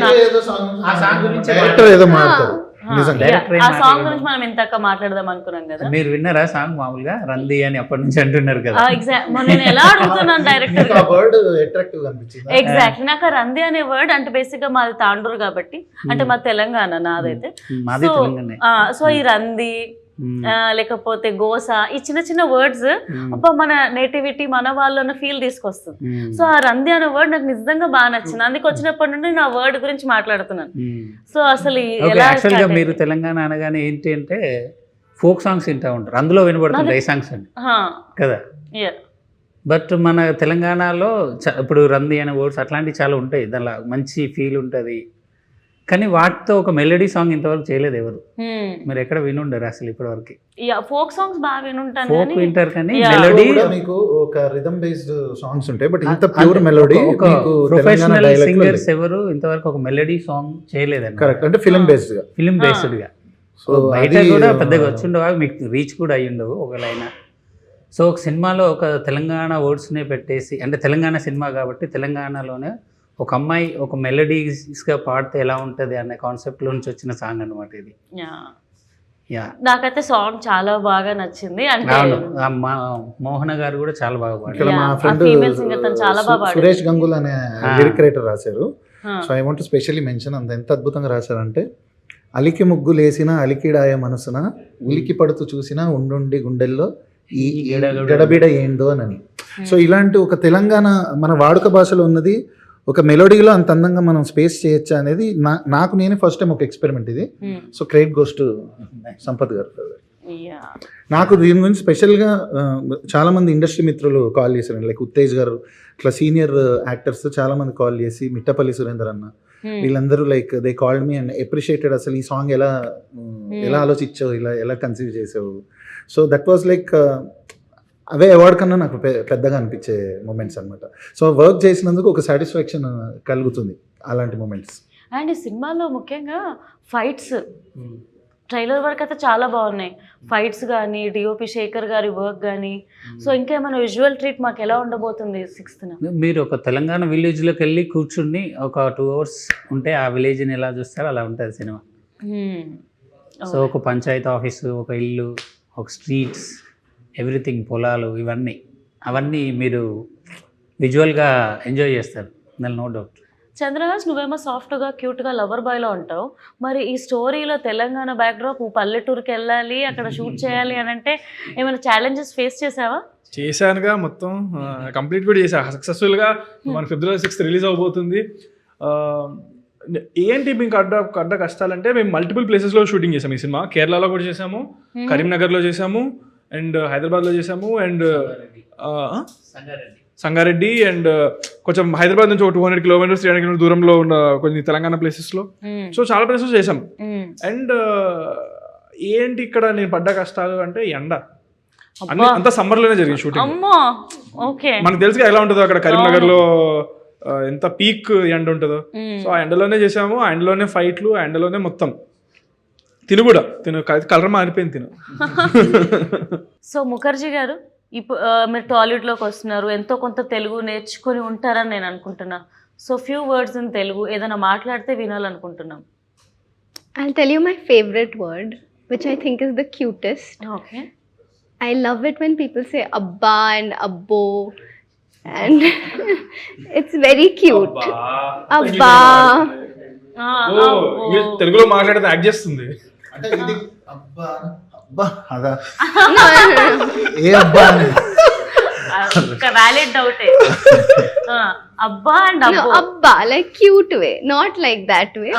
Speaker 4: ఆ song గురించి
Speaker 5: ఏదో మాట్లాడతారు నిజంగా.
Speaker 1: ఆ song గురించి మనం ఇంతక మాట్లాడదాం అనుకున్నాం కదా.
Speaker 4: మీరు విన్నారా సాంగ్? మామూలుగా రంది అని అప్పటి నుంచి అంటున్నారు కదా.
Speaker 1: నేను ఎలా అడుగుతున్నాను డైరెక్టర్
Speaker 5: ఆ వర్డ్ అట్రాక్టివ్ అనిపించింది.
Speaker 1: ఎగ్జాక్ట్లీ, నాకు ఆ రంది అనే వర్డ్ అంటే బేసిక్ గా మాది తాండూరు కాబట్టి, అంటే మా తెలంగాణ నాదైతే.
Speaker 4: మాది తెలంగాణ.
Speaker 1: సో ఈ రంది లేకపోతే గోస, ఈ చిన్న చిన్న వర్డ్స్ అబ్బా మన నేటివిటీ, మన వాళ్ళన్న ఫీల్ తీసుకొస్తుంది. సో ఆ రంది అనే వర్డ్ నాకు నిజంగా బాగా నచ్చింది. అందుకు వచ్చినప్పటి నుండి నా వర్డ్ గురించి మాట్లాడుతున్నాను. సో అసలు
Speaker 4: యాక్చువల్గా మీరు తెలంగాణ అనగానే ఏంటి అంటే ఫోక్ సాంగ్స్ వింటా ఉంటారు, అందులో వినబడుతుంది ఈ సాంగ్స్ అండి కదా. బట్ మన తెలంగాణలో ఇప్పుడు రంది అనే వర్డ్స్ అట్లాంటివి చాలా ఉంటాయి, దానిలో మంచి ఫీల్ ఉంటుంది. కానీ వాటితో ఒక మెలోడీ సాంగ్ ఇంతవరకు చేయలేదు ఎవరు. మీరు ఎక్కడ వినుండరు అసలు ఇప్పటివరకు.
Speaker 1: ఫోక్ సాంగ్స్ బాగా వినుంటాను,
Speaker 4: ఫోక్ వింటారు కానీ మెలోడీ
Speaker 5: మీకు ఒక రిథమ్ బేస్డ్ సాంగ్స్ ఉంటాయి, బట్ ఇంత ప్యూర్ మెలోడీ
Speaker 4: ప్రొఫెషనల్ సింగర్స్ ఎవరు ఇంతవరకు ఒక మెలోడీ సాంగ్ చేయలేదండి.
Speaker 5: కరెక్ట్, అంటే ఫిల్మ్ బేస్డ్ గా.
Speaker 4: ఫిల్మ్ బేస్డ్ గా. సో బయట కూడా పెద్దగా వచ్చిండవు, మీకు రీచ్ కూడా అయ్యి ఉండవు ఒకవేళ. సో ఒక సినిమాలో ఒక తెలంగాణ వర్డ్స్నే పెట్టేసి, అంటే తెలంగాణ సినిమా కాబట్టి తెలంగాణలోనే ఒక అమ్మాయి ఒక మెలోడీస్గా పాడితే ఎలా ఉంటుంది అనే కాన్సెప్ట్ నుంచి వచ్చిన సాంగ్ అనమాట ఇది.
Speaker 1: నాకైతే సాంగ్ చాలా బాగా నచ్చింది. అంటే
Speaker 4: మోహన గారు కూడా చాలా బాగా
Speaker 5: ఇక్కడ మా ఫ్రెండ్ సురేష్ గంగుల్ అనే లిరిక్ రైటర్ రాశారు. So I want specially mention, ఎంత అద్భుతంగా రాశారంటే, అలికి ముగ్గులేసిన అలికిడాయ మనసున ఉలికి పడుతూ చూసిన ఉండుండి గుండెల్లో ఈ గడబిడ ఏందో అని. సో ఇలాంటి ఒక తెలంగాణ మన వాడుక భాషలో ఉన్నది ఒక మెలోడీలో అంత అందంగా మనం స్పేస్ చేయొచ్చా అనేది నాకు నేనే ఫస్ట్ టైం ఒక ఎక్స్పెరిమెంట్ ఇది. So credit goes to Sampath గారు. నాకు దీని గురించి స్పెషల్గా చాలామంది ఇండస్ట్రీ మిత్రులు కాల్ చేశారు, లైక్ ఉత్తేజ్ గారు, ఇట్లా సీనియర్ యాక్టర్స్ చాలామంది కాల్ చేసి, మిట్టపల్లి సురేందర్ అన్న, వీళ్ళందరూ like they called me and appreciated. అసలు ఈ సాంగ్ ఎలా ఆలోచించావు, ఎలా కన్సీవ్ చేసావు. So that was like away award కన్నా నాకు పెద్దగా అనిపించే మూమెంట్స్ అనమాట. సో వర్క్ చేసినందుకు ఒక సాటిస్ఫాక్షన్ కలుగుతుంది అలాంటి మూమెంట్స్.
Speaker 1: అండ్ ఈ సినిమాలో ముఖ్యంగా ఫైట్స్, ట్రైలర్ వరకు అయితే చాలా బాగున్నాయి. ఫైట్స్ కానీ, డిఓపి శేఖర్ గారి వర్క్ కానీ. సో ఇంకేమైనా విజువల్ ట్రీట్ మాకు ఎలా ఉండబోతుంది 6th?
Speaker 4: మీరు ఒక తెలంగాణ విలేజ్లోకి వెళ్ళి కూర్చుని ఒక 2 hours ఉంటే ఆ విలేజ్ని ఎలా చూస్తారో అలా ఉంటుంది సినిమా. సో ఒక పంచాయతీ ఆఫీసు, ఒక ఇల్లు, ఒక స్ట్రీట్స్, ఎవ్రీథింగ్, పొలాలు, అవన్నీ మీరు విజువల్గా ఎంజాయ్ చేస్తారు, దాని నో డౌట్.
Speaker 1: చంద్రహాస్, నువ్వేమో సాఫ్ట్గా క్యూట్గా లవర్ బాయ్లో ఉంటావు. మరి ఈ స్టోరీలో తెలంగాణ బ్యాక్డ్రాప్, పల్లెటూరుకి వెళ్ళాలి, అక్కడ షూట్ చేయాలి అని అంటే ఏమైనా ఛాలెంజెస్ ఫేస్ చేసావా?
Speaker 3: చేశానుగా, మొత్తం కంప్లీట్ కూడా చేశా సక్సెస్ఫుల్గా. మన February 6th రిలీజ్ అవబోతుంది. ఏంటి మీకు అడ్డ కష్టాలంటే, మేము మల్టిపుల్ ప్లేసెస్లో షూటింగ్ చేసాము ఈ సినిమా. కేరళలో కూడా చేసాము, కరీంనగర్లో చేసాము, అండ్ హైదరాబాద్లో చేసాము, అండ్ సంగారెడ్డి అండ్ కొంచెం హైదరాబాద్ నుంచి ఒక 200 కిలోమీటర్స్ 300 కిలోమీటర్స్ దూరంలో ఉన్న కొన్ని తెలంగాణ ప్లేసెస్లో. సో చాలా ప్లేసెస్ చేసాం. అండ్ ఏంటి ఇక్కడ నేను పడ్డ కష్టాలు అంటే ఎండ, అన్ని అంతా సమ్మర్లోనే జరిగింది షూటింగ్. మనకు తెలుసుగా ఎలా ఉంటుందో అక్కడ కరీంనగర్ లో ఎంత పీక్ ఎండ ఉంటుందో. సో ఆ ఎండలోనే చేసాము, ఆ ఎండలోనే ఫైట్లు, ఆ ఎండలోనే మొత్తం. తిను కూడా కలర్ మారిపోయింది తిను.
Speaker 1: సో ముఖర్జీ గారు, ఇప్పుడు మీరు టాలీవుడ్లోకి వస్తున్నారు, ఎంతో కొంత తెలుగు నేర్చుకొని ఉంటారని నేను అనుకుంటున్నా. So few words in Telugu ఏదైనా మాట్లాడితే వినాలనుకుంటున్నాం.
Speaker 2: I'll tell you my favorite word, which I think is the cutest.
Speaker 1: Okay.
Speaker 2: I love it when people say abba and abbo, and it's very cute. Abba.
Speaker 3: తెలుగులో మాట్లాడితే act చేస్తుంది.
Speaker 5: అంటే ఇది అబ్బా అబ్బా అదా ఏ అబ్బా
Speaker 1: వ్యాలిడ్ డౌటే. అబ్బా and
Speaker 2: No, abba, like cute way, not like that way.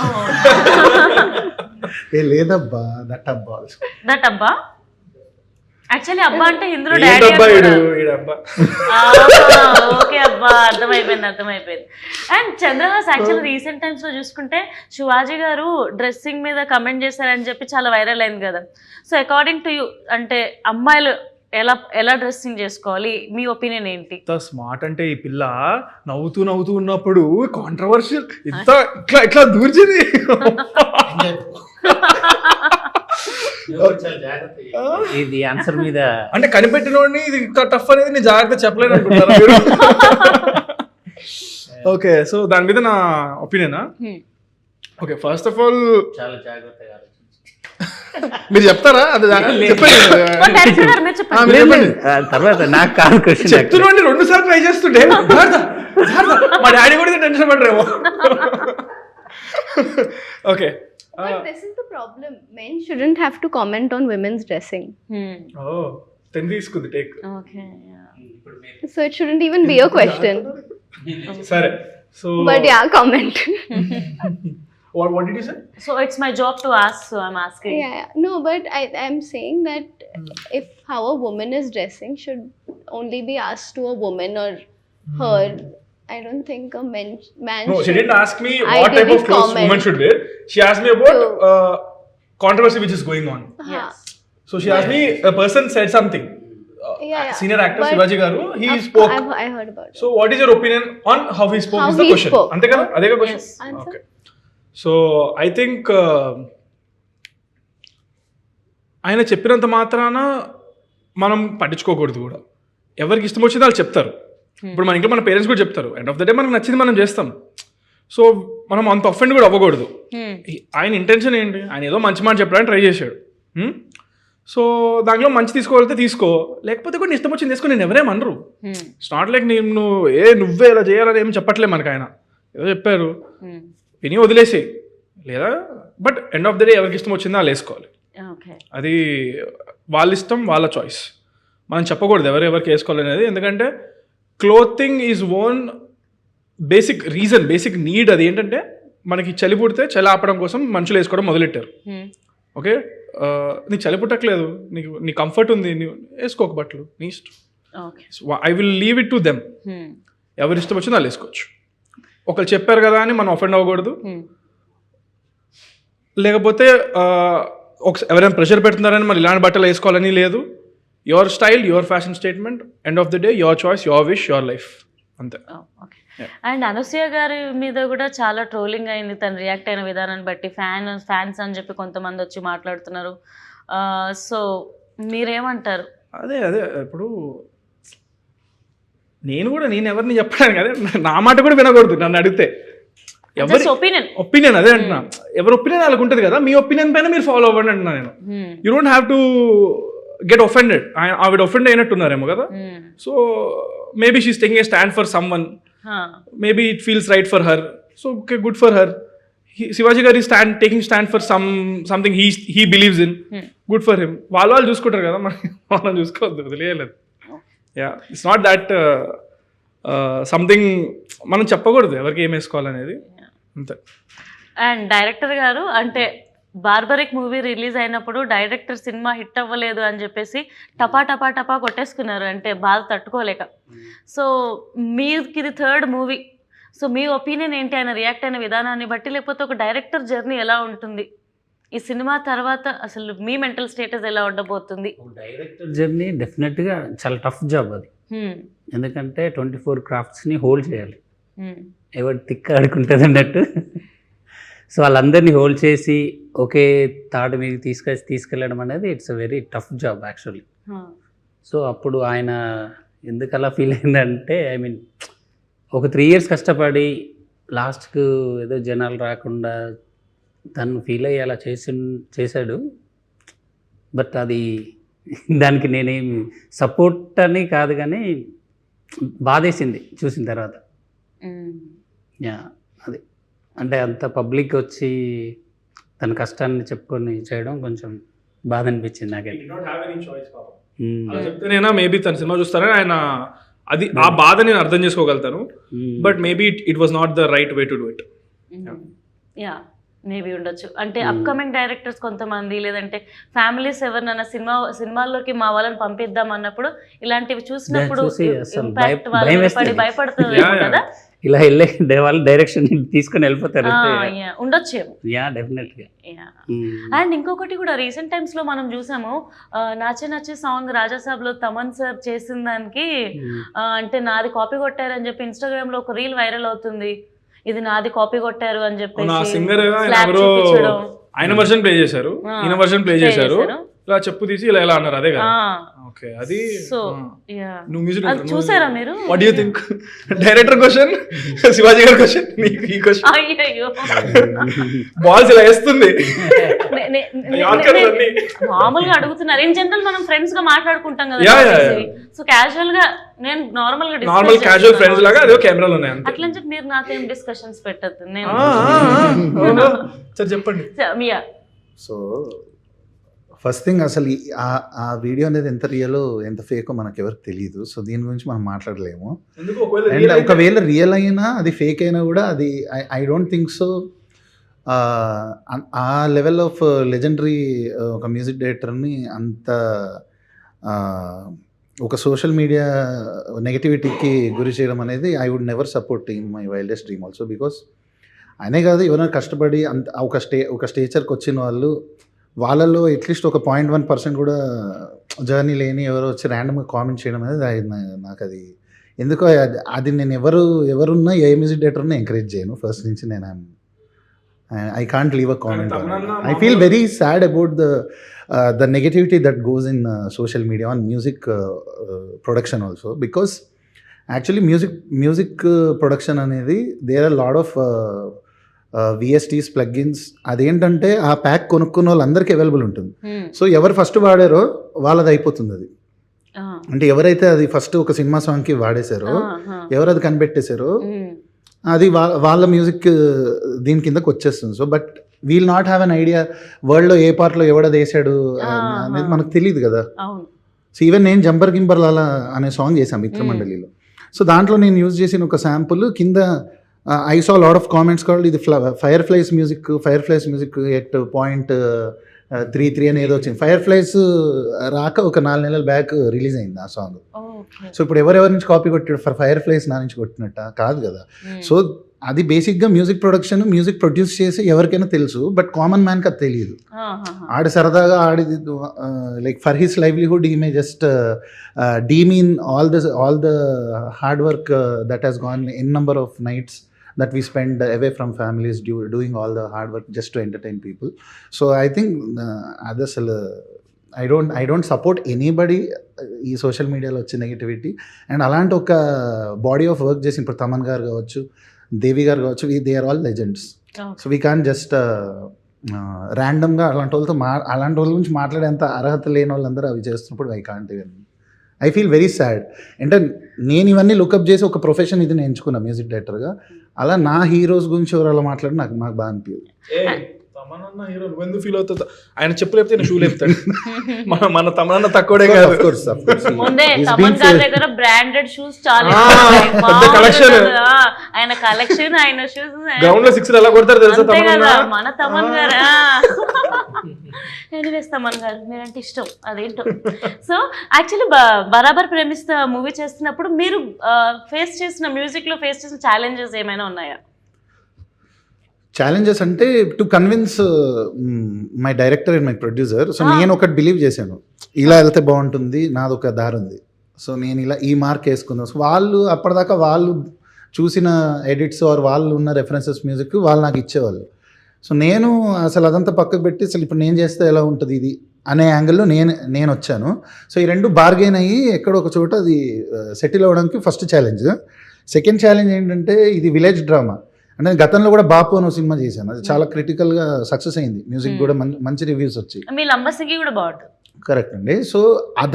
Speaker 5: ఏ లేదబ్బా దట్ అబ్బా
Speaker 1: దట్ అబ్బా. యాక్చువల్లీ అబ్బా అంటే హిందీలో
Speaker 3: ఏంటబ్బా
Speaker 1: డాడీ.
Speaker 3: ఈడబ్బా.
Speaker 1: ఓకే అబ్బా, అర్థమైపోయింది. And Chandrahas actually recent times లో చూసుకుంటే శివాజీ గారు డ్రెస్సింగ్ మీద కమెంట్ చేశారని చెప్పి చాలా వైరల్ అయింది కదా. సో అకార్డింగ్ టు యూ, అంటే అమ్మాయిలు ఎలా డ్రెస్సింగ్ చేసుకోవాలి, మీ ఒపీనియన్ ఏంటి?
Speaker 3: స్మార్ట్ అంటే ఈ పిల్ల నవ్వుతూ ఉన్నప్పుడు కాంట్రవర్షియల్ ఇట్లా దూర్చింది.
Speaker 4: ఇది ఆన్సర్ మీద
Speaker 3: అంటే కనిపెట్టినోడిని ఇది టఫ్ అనేది నేను జాగ్రత్త చెప్పలేను అనుకుంటారా? ఓకే, సో దాని మీద నా ఒపీనియనా? ఓకే, ఫస్ట్ ఆఫ్ ఆల్
Speaker 4: చాలా జాగ్రత్తగా
Speaker 3: మీరు చెప్తారా? అది
Speaker 4: తర్వాత నాకు కాదు క్వశ్చన్.
Speaker 3: చెప్తున్నాండి 2 సార్లు ట్రై చేస్తుంటే మా డాడీ కూడా టెన్షన్ పడరేమో. Okay,
Speaker 2: But this is the problem. Men shouldn't have to comment on women's dressing.
Speaker 3: తీసుకుంది take.
Speaker 1: Okay.
Speaker 2: So it shouldn't even be a question.
Speaker 3: సరే, so
Speaker 2: But yeah, comment.
Speaker 3: what did you say?
Speaker 1: So it's my job to ask, so I'm asking.
Speaker 2: Yeah. No, but I'm saying that if how a woman is dressing should only be asked to a woman or her. I don't think a man
Speaker 3: No, she didn't ask me
Speaker 2: I
Speaker 3: what type of
Speaker 2: didn't
Speaker 3: clothes
Speaker 2: comment.
Speaker 3: women should wear. She asked me about controversy which is going on.
Speaker 1: Yes.
Speaker 3: So she asked me, a person said something.
Speaker 2: Yeah.
Speaker 3: Senior actor
Speaker 2: But
Speaker 3: Shivaji Garu, he spoke.
Speaker 2: I heard about it.
Speaker 3: So what is your opinion on how he spoke?
Speaker 2: How
Speaker 3: Is the
Speaker 2: he
Speaker 3: question.
Speaker 2: spoke.
Speaker 3: Ante kada? Adega question.
Speaker 1: Yes.
Speaker 2: Answer.
Speaker 3: Okay. So I think ఆయన చెప్పినంత మాత్రాన మనం పట్టించుకోకూడదు కూడా. ఎవరికి ఇష్టం వచ్చిందో వాళ్ళు చెప్తారు. ఇప్పుడు మన ఇంట్లో మన పేరెంట్స్ కూడా చెప్తారు. ఎండ్ ఆఫ్ ద డే మనకు నచ్చింది మనం చేస్తాం. సో మనం అంత అఫెండ్ కూడా అవ్వకూడదు. ఆయన ఇంటెన్షన్ ఏంటి? ఆయన ఏదో మంచి మాట చెప్పడానికి ట్రై చేశాడు. సో దాంట్లో మంచి తీసుకోవాలంటే తీసుకో, లేకపోతే కూడా ఇష్టం వచ్చింది తీసుకో. నేను ఎవరేమనరు. ఇట్స్ నాట్ లైక్ నేను నువ్వే ఇలా చేయాలని ఏం చెప్పట్లేదు మనకు. ఆయన ఏదో చెప్పారు, విని వదిలేసి లేదా. But end of the day ఎవరికి ఇష్టం వచ్చిందో వాళ్ళు వేసుకోవాలి. అది వాళ్ళ ఇష్టం, వాళ్ళ చాయిస్. మనం చెప్పకూడదు ఎవరికి వేసుకోవాలి అనేది. ఎందుకంటే clothing is own basic reason, basic need. అది ఏంటంటే మనకి చలి పుడితే చలి ఆపడం కోసం మనుషులు వేసుకోవడం మొదలెట్టారు. ఓకే, నీకు చలి పుట్టట్లేదు, నీ కంఫర్ట్ ఉంది, నీవు వేసుకోక బట్టలు, నీ ఇష్టం. I will leave it to them. ఎవరి ఇష్టం వచ్చిందో వాళ్ళు వేసుకోవచ్చు. ఒకరు చెప్పారు కదా అని మనం అఫెండ్ అవ్వకూడదు. లేకపోతే ఎవరైనా ప్రెషర్ పెడుతున్నారని మరి ఇలాంటి బట్టలు వేసుకోవాలని లేదు. Your style, your fashion statement, end of the day your choice, your wish, your life, అంతే.
Speaker 1: అండ్ అనసూయ గారి మీద కూడా చాలా ట్రోలింగ్ అయింది తను రియాక్ట్ అయిన విధానాన్ని బట్టి. ఫ్యాన్స్ అని చెప్పి కొంతమంది వచ్చి మాట్లాడుతున్నారు. సో మీరేమంటారు?
Speaker 3: అదే ఇప్పుడు నేను ఎవరిని చెప్పాను కదా, నా మాట కూడా వినకూడదు నన్ను అడిగితే. ఎవరి ఒపీనియన్ అదే అంటున్నా. ఎవరి ఒపీనియన్ వాళ్ళకు ఉంటుంది కదా. మీ ఒపీనియన్ పైన మీరు ఫాలో అవ్వండి అంటున్నా నేను. You don't have to get offended. ఆవిడ ఒఫెండ్ అయినట్టున్నారేమో కదా. So maybe she is taking a stand for someone. Maybe it feels right for her, so okay, good for her. Shivaji Garu is taking stand for something he believes in. Good for him. వాళ్ళు చూసుకుంటారు కదా, మనం చూసుకోవద్దు, వదిలేయలేదు. Yeah, it's not that something మనం చెప్పకూడదు ఎవరికి ఏం వేసుకోవాలనేది, అంతే.
Speaker 1: అండ్ డైరెక్టర్ గారు అంటే బార్బరిక్ మూవీ రిలీజ్ అయినప్పుడు డైరెక్టర్ సినిమా హిట్ అవ్వలేదు అని చెప్పేసి టపా టపా టపా కొట్టేసుకున్నారు, అంటే బాధ తట్టుకోలేక. సో మీకు ఇది 3rd మూవీ, సో మీ ఒపీనియన్ ఏంటి ఆయన రియాక్ట్ అయిన విధానాన్ని బట్టి, లేకపోతే ఒక డైరెక్టర్ జర్నీ ఎలా ఉంటుంది ఈ సినిమా తర్వాత, అసలు మీ మెంటల్ స్టేటస్ ఎలా ఉండబోతుంది?
Speaker 4: డైరెక్టర్ జర్నీ డెఫినెట్గా చాలా టఫ్ జాబ్ అది. ఎందుకంటే 24 క్రాఫ్ట్స్ని హోల్డ్ చేయాలి, ఎవరు తిక్క ఆడుకుంటుంది అన్నట్టు. సో వాళ్ళందరినీ హోల్డ్ చేసి ఒకే తాడు మీద తీసుకెళ్ళడం అనేది it's a very tough job actually. So అప్పుడు ఆయన ఎందుకు అలా ఫీల్ అయిందంటే, ఐ మీన్ ఒక 3 years కష్టపడి లాస్ట్కు ఏదో జనాలు రాకుండా తను ఫీల్ అయ్యి అలా చేశాడు. బట్ అది దానికి నేనేం సపోర్ట్ అని కాదు, కానీ బాధేసింది చూసిన తర్వాత. యా, అది అంటే అంత పబ్లిక్ వచ్చి తన కష్టాన్ని చెప్పుకొని చేయడం కొంచెం బాధ అనిపించింది నాకైతే.
Speaker 3: చెప్తేనేనా మేబీ తన సినిమా చూస్తారని ఆయన, అది ఆ బాధ నేను అర్థం చేసుకోగలుగుతాను. But maybe it was not the right way to do it.
Speaker 1: Yeah, maybe ఉండొచ్చు. అంటే అప్కమింగ్ డైరెక్టర్స్ కొంతమంది, లేదంటే ఫ్యామిలీస్ ఎవరినైనా సినిమాల్లోకి మా వాళ్ళని పంపిద్దాం అన్నప్పుడు ఇలాంటివి చూసినప్పుడు ఇంపాక్ట్ వాళ్ళని పడి భయపడుతుంది కదా,
Speaker 4: ఇలా వెళ్ళే వాళ్ళు డైరెక్షన్ తీసుకొని వెళ్ళిపోతారు.
Speaker 1: ఉండొచ్చేమో.
Speaker 4: యా, డెఫినెట్గా.
Speaker 1: అండ్ ఇంకొకటి కూడా రీసెంట్ టైమ్స్ లో మనం చూసాము, నాచే నచ్చే సాంగ్ రాజాసాబ్ లో తమన్ సార్ చేసిన దానికి అంటే నాది కాపీ కొట్టారని చెప్పి ఇన్స్టాగ్రామ్ లో ఒక రీల్ వైరల్ అవుతుంది, ఇది నాది కాపీ కొట్టారు అని చెప్పేసి.
Speaker 3: సింగర్ ఆయన వర్షన్ ప్లే చేశారు, ఈయన వర్షన్ ప్లే చేశారు, ఇలా చెప్పు తీసి ఇలా ఎలా అన్నారు, అదే కదా. ఓకే, అది
Speaker 1: సో
Speaker 3: నువ్వు మ్యూజిక్
Speaker 1: చూసారా మీరు?
Speaker 3: What you think? Director question, Shivaji గారి క్వశ్చన్, నీకు ఈ క్వశ్చన్.
Speaker 1: అయ్యో,
Speaker 3: బాల్స్ ఇలా వేస్తుంది.
Speaker 1: మామూలుగా అడుగుతున్నారు. ఇన్ జనరల్ మనం ఫ్రెండ్స్ గా మాట్లాడుకుంటాం కదా, సో క్యాజువల్ గా నేను నార్మల్
Speaker 3: క్యాజువల్ ఫ్రెండ్స్ లాగా అదే కెమెరాలు ఉన్నాయి అంతే.
Speaker 1: అట్లని చెప్పి మీరు నాకేం డిస్కషన్స్ పెట్టద్దు. నేను
Speaker 3: సరే చెప్పండి.
Speaker 5: సో ఫస్ట్ థింగ్, అసలు ఆ వీడియో అనేది ఎంత రియలో ఎంత ఫేకో మనకు ఎవరికి తెలియదు. సో దీని గురించి మనం మాట్లాడలేము. అండ్ ఒకవేళ రియల్ అయినా అది ఫేక్ అయినా కూడా అది ఐ డోంట్ థింక్ సో. ఆ లెవెల్ ఆఫ్ లెజెండరీ ఒక మ్యూజిక్ డైరెక్టర్ని అంత ఒక సోషల్ మీడియా నెగటివిటీకి గురి చేయడం అనేది I would never support in my wildest dream also. Because ఆయనే కాదు, ఎవరైనా కష్టపడి అంత ఒక స్టేచర్కి వచ్చిన వాళ్ళు, వాళ్ళల్లో అట్లీస్ట్ ఒక 0.1% కూడా జర్నీ లేని ఎవరో వచ్చి ర్యాండమ్గా కామెంట్ చేయడం అనేది నాకు అది ఎందుకో అది నేను ఎవరున్నా ఏ మ్యూజిక్ డైరెక్టర్ని ఎంకరేజ్ చేయను ఫస్ట్ నుంచి. నేను I can't leave a comment. I feel very sad about the negativity that goes in social media on music production also. Because actually music production అనేది there are lot of VSTs plugins. అదేంటంటే ఆ pack కొనుక్కున్న వాళ్ళందరికీ available ఉంటుంది. So ఎవరు first వాడారో వాళ్ళది అయిపోతుంది. అది అంటే ఎవరైతే అది ఫస్ట్ ఒక సినిమా సాంగ్కి వాడేశారో, ఎవరు అది కనిపెట్టేశారో, అది వాళ్ళ మ్యూజిక్ దీని కిందకి వచ్చేస్తుంది. So but we'll not have an idea వరల్డ్లో ఏ పార్ట్లో ఎవడది వేసాడు అనేది మనకు తెలియదు కదా. సో ఈవెన్ నేను జంపర్ గింపర్ లాలా అనే సాంగ్ చేశాను మిత్రమండలిలో. సో దాంట్లో నేను యూజ్ చేసిన ఒక శాంపుల్ కింద I saw a lot of comments called ఇది Fireflies music at 0.33 అని ఏదో వచ్చింది. Fireflies రాక ఒక 4 నెలల బ్యాక్ రిలీజ్ అయింది ఆ సాంగ్. సో ఇప్పుడు ఎవరెవరి నుంచి కాపీ కొట్టాడు? Fireflies నా నుంచి కొట్టినట్ట కాదు కదా. సో అది బేసిక్గా మ్యూజిక్ ప్రొడక్షన్, మ్యూజిక్ ప్రొడ్యూస్ చేసి ఎవరికైనా తెలుసు, బట్ కామన్ మ్యాన్కి అది తెలియదు. ఆడి సరదాగా ఆడిది like for his livelihood he may just demean all the hard work that has gone n number of nights that we spend away from families doing all the hard work just to entertain people. So I think others I don't support anybody ఈ social మీడియాలో వచ్చే negativity. And అలాంటి ఒక body of work చేసి ఇప్పుడు తమన్ గారు కావచ్చు, దేవి గారు కావచ్చు, they are all legends. So we can just ర్యాండమ్గా అలాంటి వాళ్ళ గురించి మాట్లాడేంత అర్హత లేని వాళ్ళందరూ అవి చేస్తున్నప్పుడు I can't even. I feel very sad. అంటే నేను ఇవన్నీ లుకప్ చేసి ఒక ప్రొఫెషన్ ఇది నేను ఎంచుకున్నా మ్యూజిక్ డైరెక్టర్గా. అలా నా హీరోస్ గురించి ఎవరు అలా మాట్లాడి నాకు బాగా అనిపించదు.
Speaker 3: తమనన్న హీరో నువ్వెందుకు ఫీల్ అవుతుంది? ఆయన చెప్పు లేపితే నేను షూ లేపుతాడు. మన తమనన్న తక్కువడే కాదు.
Speaker 1: ముందే తమన్ గారి దగ్గర బ్రాండెడ్ షూస్ చాలా
Speaker 3: కలెక్షన్,
Speaker 1: ఆయన కలెక్షన్, ఆయన షూస్
Speaker 3: గ్రౌండ్ లో 6 ఎలా కొడతారు తెలుసా తమనన్న?
Speaker 1: మన తమన్ గారు. ఎనీవేస్ తమన్ గారు మీరంటే ఇష్టం, అదేంటో. సో యాక్చువల్లీ బరాబర్ ప్రేమిస్తా మూవీ చేస్తున్నప్పుడు మీరు ఫేస్ చేసిన మ్యూజిక్ లో ఫేస్ చేసిన ఛాలెంజెస్ ఏమైనా ఉన్నాయా?
Speaker 5: ఛాలెంజెస్ అంటే to convince my director and my producer. So నేను ఒకటి బిలీవ్ చేశాను, ఇలా వెళ్తే బాగుంటుంది, నాది ఒక దారి ఉంది, సో నేను ఇలా ఈ మార్క్ వేసుకుందాం. సో వాళ్ళు అప్పటిదాకా వాళ్ళు చూసిన ఎడిట్స్ ఆర్ వాళ్ళు ఉన్న రెఫరెన్సెస్ మ్యూజిక్ వాళ్ళు నాకు ఇచ్చేవాళ్ళు. సో నేను అసలు అదంతా పక్కకు పెట్టి అసలు ఇప్పుడు నేను చేస్తే ఎలా ఉంటుంది ఇది అనే యాంగిల్లో నేను వచ్చాను. సో ఈ రెండు బార్గెన్ అయ్యి ఎక్కడో ఒక చోట అది సెటిల్ అవ్వడానికి ఫస్ట్ ఛాలెంజ్. సెకండ్ ఛాలెంజ్ ఏంటంటే ఇది విలేజ్ డ్రామా. అంటే గతంలో కూడా బాపు అని సినిమా చేశాను, అది చాలా క్రిటికల్గా సక్సెస్ అయింది, మ్యూజిక్ కూడా మంచి రివ్యూస్ వచ్చాయి.
Speaker 1: మీ లంబసింగి కూడా బాగుంటుంది.
Speaker 5: కరెక్ట్ అండి. సో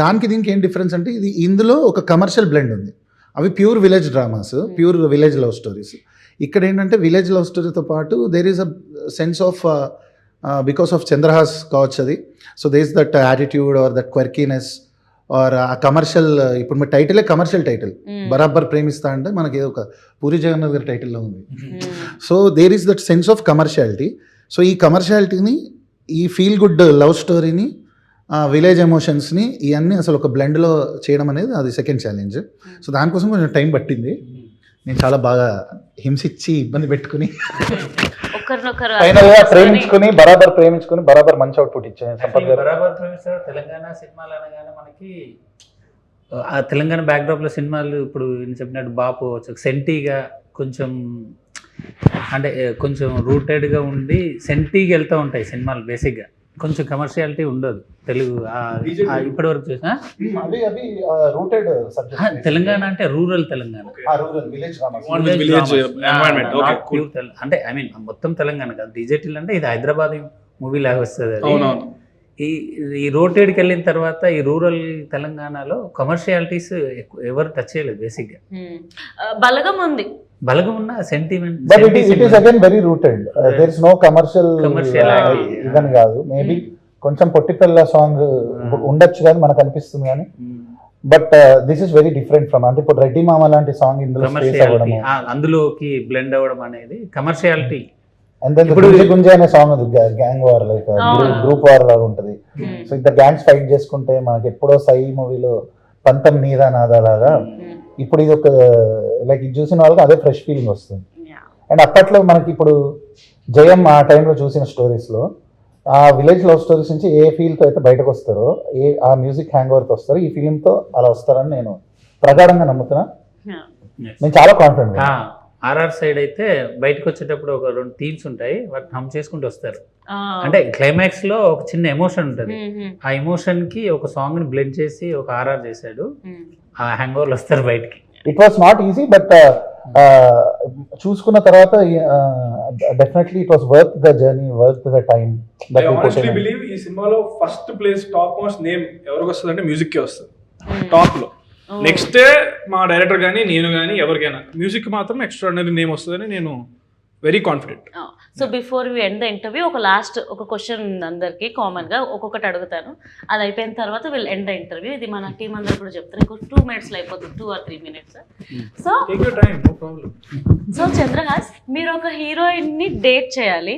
Speaker 5: దానికి దీనికి ఏం డిఫరెన్స్ అంటే ఇది ఇందులో ఒక కమర్షియల్ బ్లెండ్ ఉంది, అవి pure village dramas, pure village love stories. ఇక్కడ ఏంటంటే విలేజ్ లవ్ స్టోరీతో పాటు there is a sense of because of Chandrahas కావచ్చు అది. So there is that attitude or that quirkiness or uh commercial. ఇప్పుడు మీ టైటిలే కమర్షియల్ టైటిల్, బరాబర్ ప్రేమిస్తా అంటే మనకి ఏదో ఒక పూరి జగన్నాథ్ గారి టైటిల్లో ఉంది. So there is that sense of commerciality. So ఈ కమర్షియాలిటీని, ఈ ఫీల్ గుడ్ లవ్ స్టోరీని, విలేజ్ ఎమోషన్స్ని ఇవన్నీ అసలు ఒక బ్లెండ్లో చేయడం అనేది అది సెకండ్ ఛాలెంజ్. సో దానికోసం కొంచెం టైం పట్టింది. నేను చాలా బాగా హింసించి ఇబ్బంది పెట్టుకుని ప్రేమించుకుని బరాబర్ మంచి అవుట్పుట్ ఇచ్చాను. సంపత్ గారు
Speaker 4: బరాబర్ ప్రేమిస్తారు. తెలంగాణ సినిమాలు అనగానే మనకి ఆ తెలంగాణ బ్యాక్డ్రాప్లో సినిమాలు ఇప్పుడు నేను చెప్పినట్టు బాపు సెంటీగా కొంచెం, అంటే కొంచెం రూటెడ్గా ఉండి సెంటీగా వెళ్తూ ఉంటాయి సినిమాలు. బేసిక్గా కొంచెం కమర్షియాలిటీ ఉండదు తెలుగు ఇప్పటి వరకు చూసిన. తెలంగాణ అంటే రూరల్ తెలంగాణ, అంటే ఐ మీన్ మొత్తం తెలంగాణ కాదు. డిజిటల్ అంటే ఇది హైదరాబాద్ మూవీ లాగా వస్తుంది. ఈ రోటెడ్కి వెళ్ళిన తర్వాత ఈ రూరల్ తెలంగాణలో కమర్షియాలిటీస్ ఎవరు టచ్ చేయలేదు. బేసిక్గా
Speaker 1: బలగం ఉంది,
Speaker 4: బలగం ఉన్న sentiment,
Speaker 5: but it is again very rooted. There is no commercial ఇదని కాదు. మేబీ కొంచెం పొట్టిపల్ల సాంగ్ ఉండొచ్చు కానీ మనకు అనిపిస్తుంది కానీ, but this is very different from, అంటే ఇప్పుడు రెడ్డి మామ లాంటి సాంగ్ ఇందులో
Speaker 4: అందులోకి బ్లెండ్ అవ్వడం అనేది కమర్షియాలిటీ.
Speaker 5: అండ్ దెన్ ఇప్పుడు గుంజే అనే సాంగ్ ఉంది, gang war like group war లాగా ఉంటుంది. సో ఇద్దరు గ్యాంగ్స్ ఫైట్ చేసుకుంటే మనకి ఎప్పుడో సై మూవీలో పంతం నీదా నాదా లాగా ఇప్పుడు ఇది ఒక లైక్ ఇది చూసిన వాళ్ళకి అదే ఫ్రెష్ ఫీలింగ్ వస్తుంది. అండ్ అప్పట్లో మనకి ఇప్పుడు జయం ఆ టైంలో చూసిన స్టోరీస్లో ఆ విలేజ్ లవ్ స్టోరీస్ నుంచి ఏ ఫీల్తో అయితే బయటకు వస్తారో, ఆ మ్యూజిక్ హ్యాంగ్ ఓవర్తో వస్తారో, ఈ ఫీలింగ్తో అలా వస్తారని నేను ప్రగాఢంగా నమ్ముతున్నా. నేను చాలా కాన్ఫిడెంట్.
Speaker 4: ఆర్ఆర్ సైడ్ అయితే బయటకు వచ్చేటప్పుడు ఒక 2 థీమ్స్ ఉంటాయి, వాటిని హమ్ చేసుకుంటూ వస్తారు. అంటే క్లైమాక్స్ లో ఒక చిన్న ఎమోషన్ ఉంటుంది, ఆ ఎమోషన్ కి ఒక సాంగ్ ని బ్లెండ్ చేసి ఒక ఆర్ఆర్ చేశాడు. ఆ హ్యాంగ్ ఓవర్లు వస్తారు బయటికి.
Speaker 5: It was not easy, but చూసుకున్న తర్వాత definitely it was worth the journey, worth the time.
Speaker 3: I honestly believe ఈ సినిమాలో first place top most name ఎవరికి వస్తుంది అంటే మ్యూజిక్ కే వస్తుంది టాప్ లో. నెక్స్ట్ మా డైరెక్టర్ కానీ నేను కానీ ఎవరికైనా మ్యూజిక్ మాత్రం ఎక్స్ట్రాడినరీ నేమ్ వస్తుందని నేను very confident.
Speaker 1: So before we end the interview ఒక క్వశ్చన్ ఉంది అందరికి కామన్ గా, ఒక్కొక్కటి అడుగుతాను. అది అయిపోయిన తర్వాత వీళ్ళు ఎండ్ ద ఇంటర్వ్యూ. ఇది మన టీం అందరు కూడా చెప్తారు. ఇంకో 2 minutes అయిపోతుంది, 2 or 3 minutes. So so Chandrahas, మీరు ఒక హీరోయిన్ ని డేట్ చేయాలి,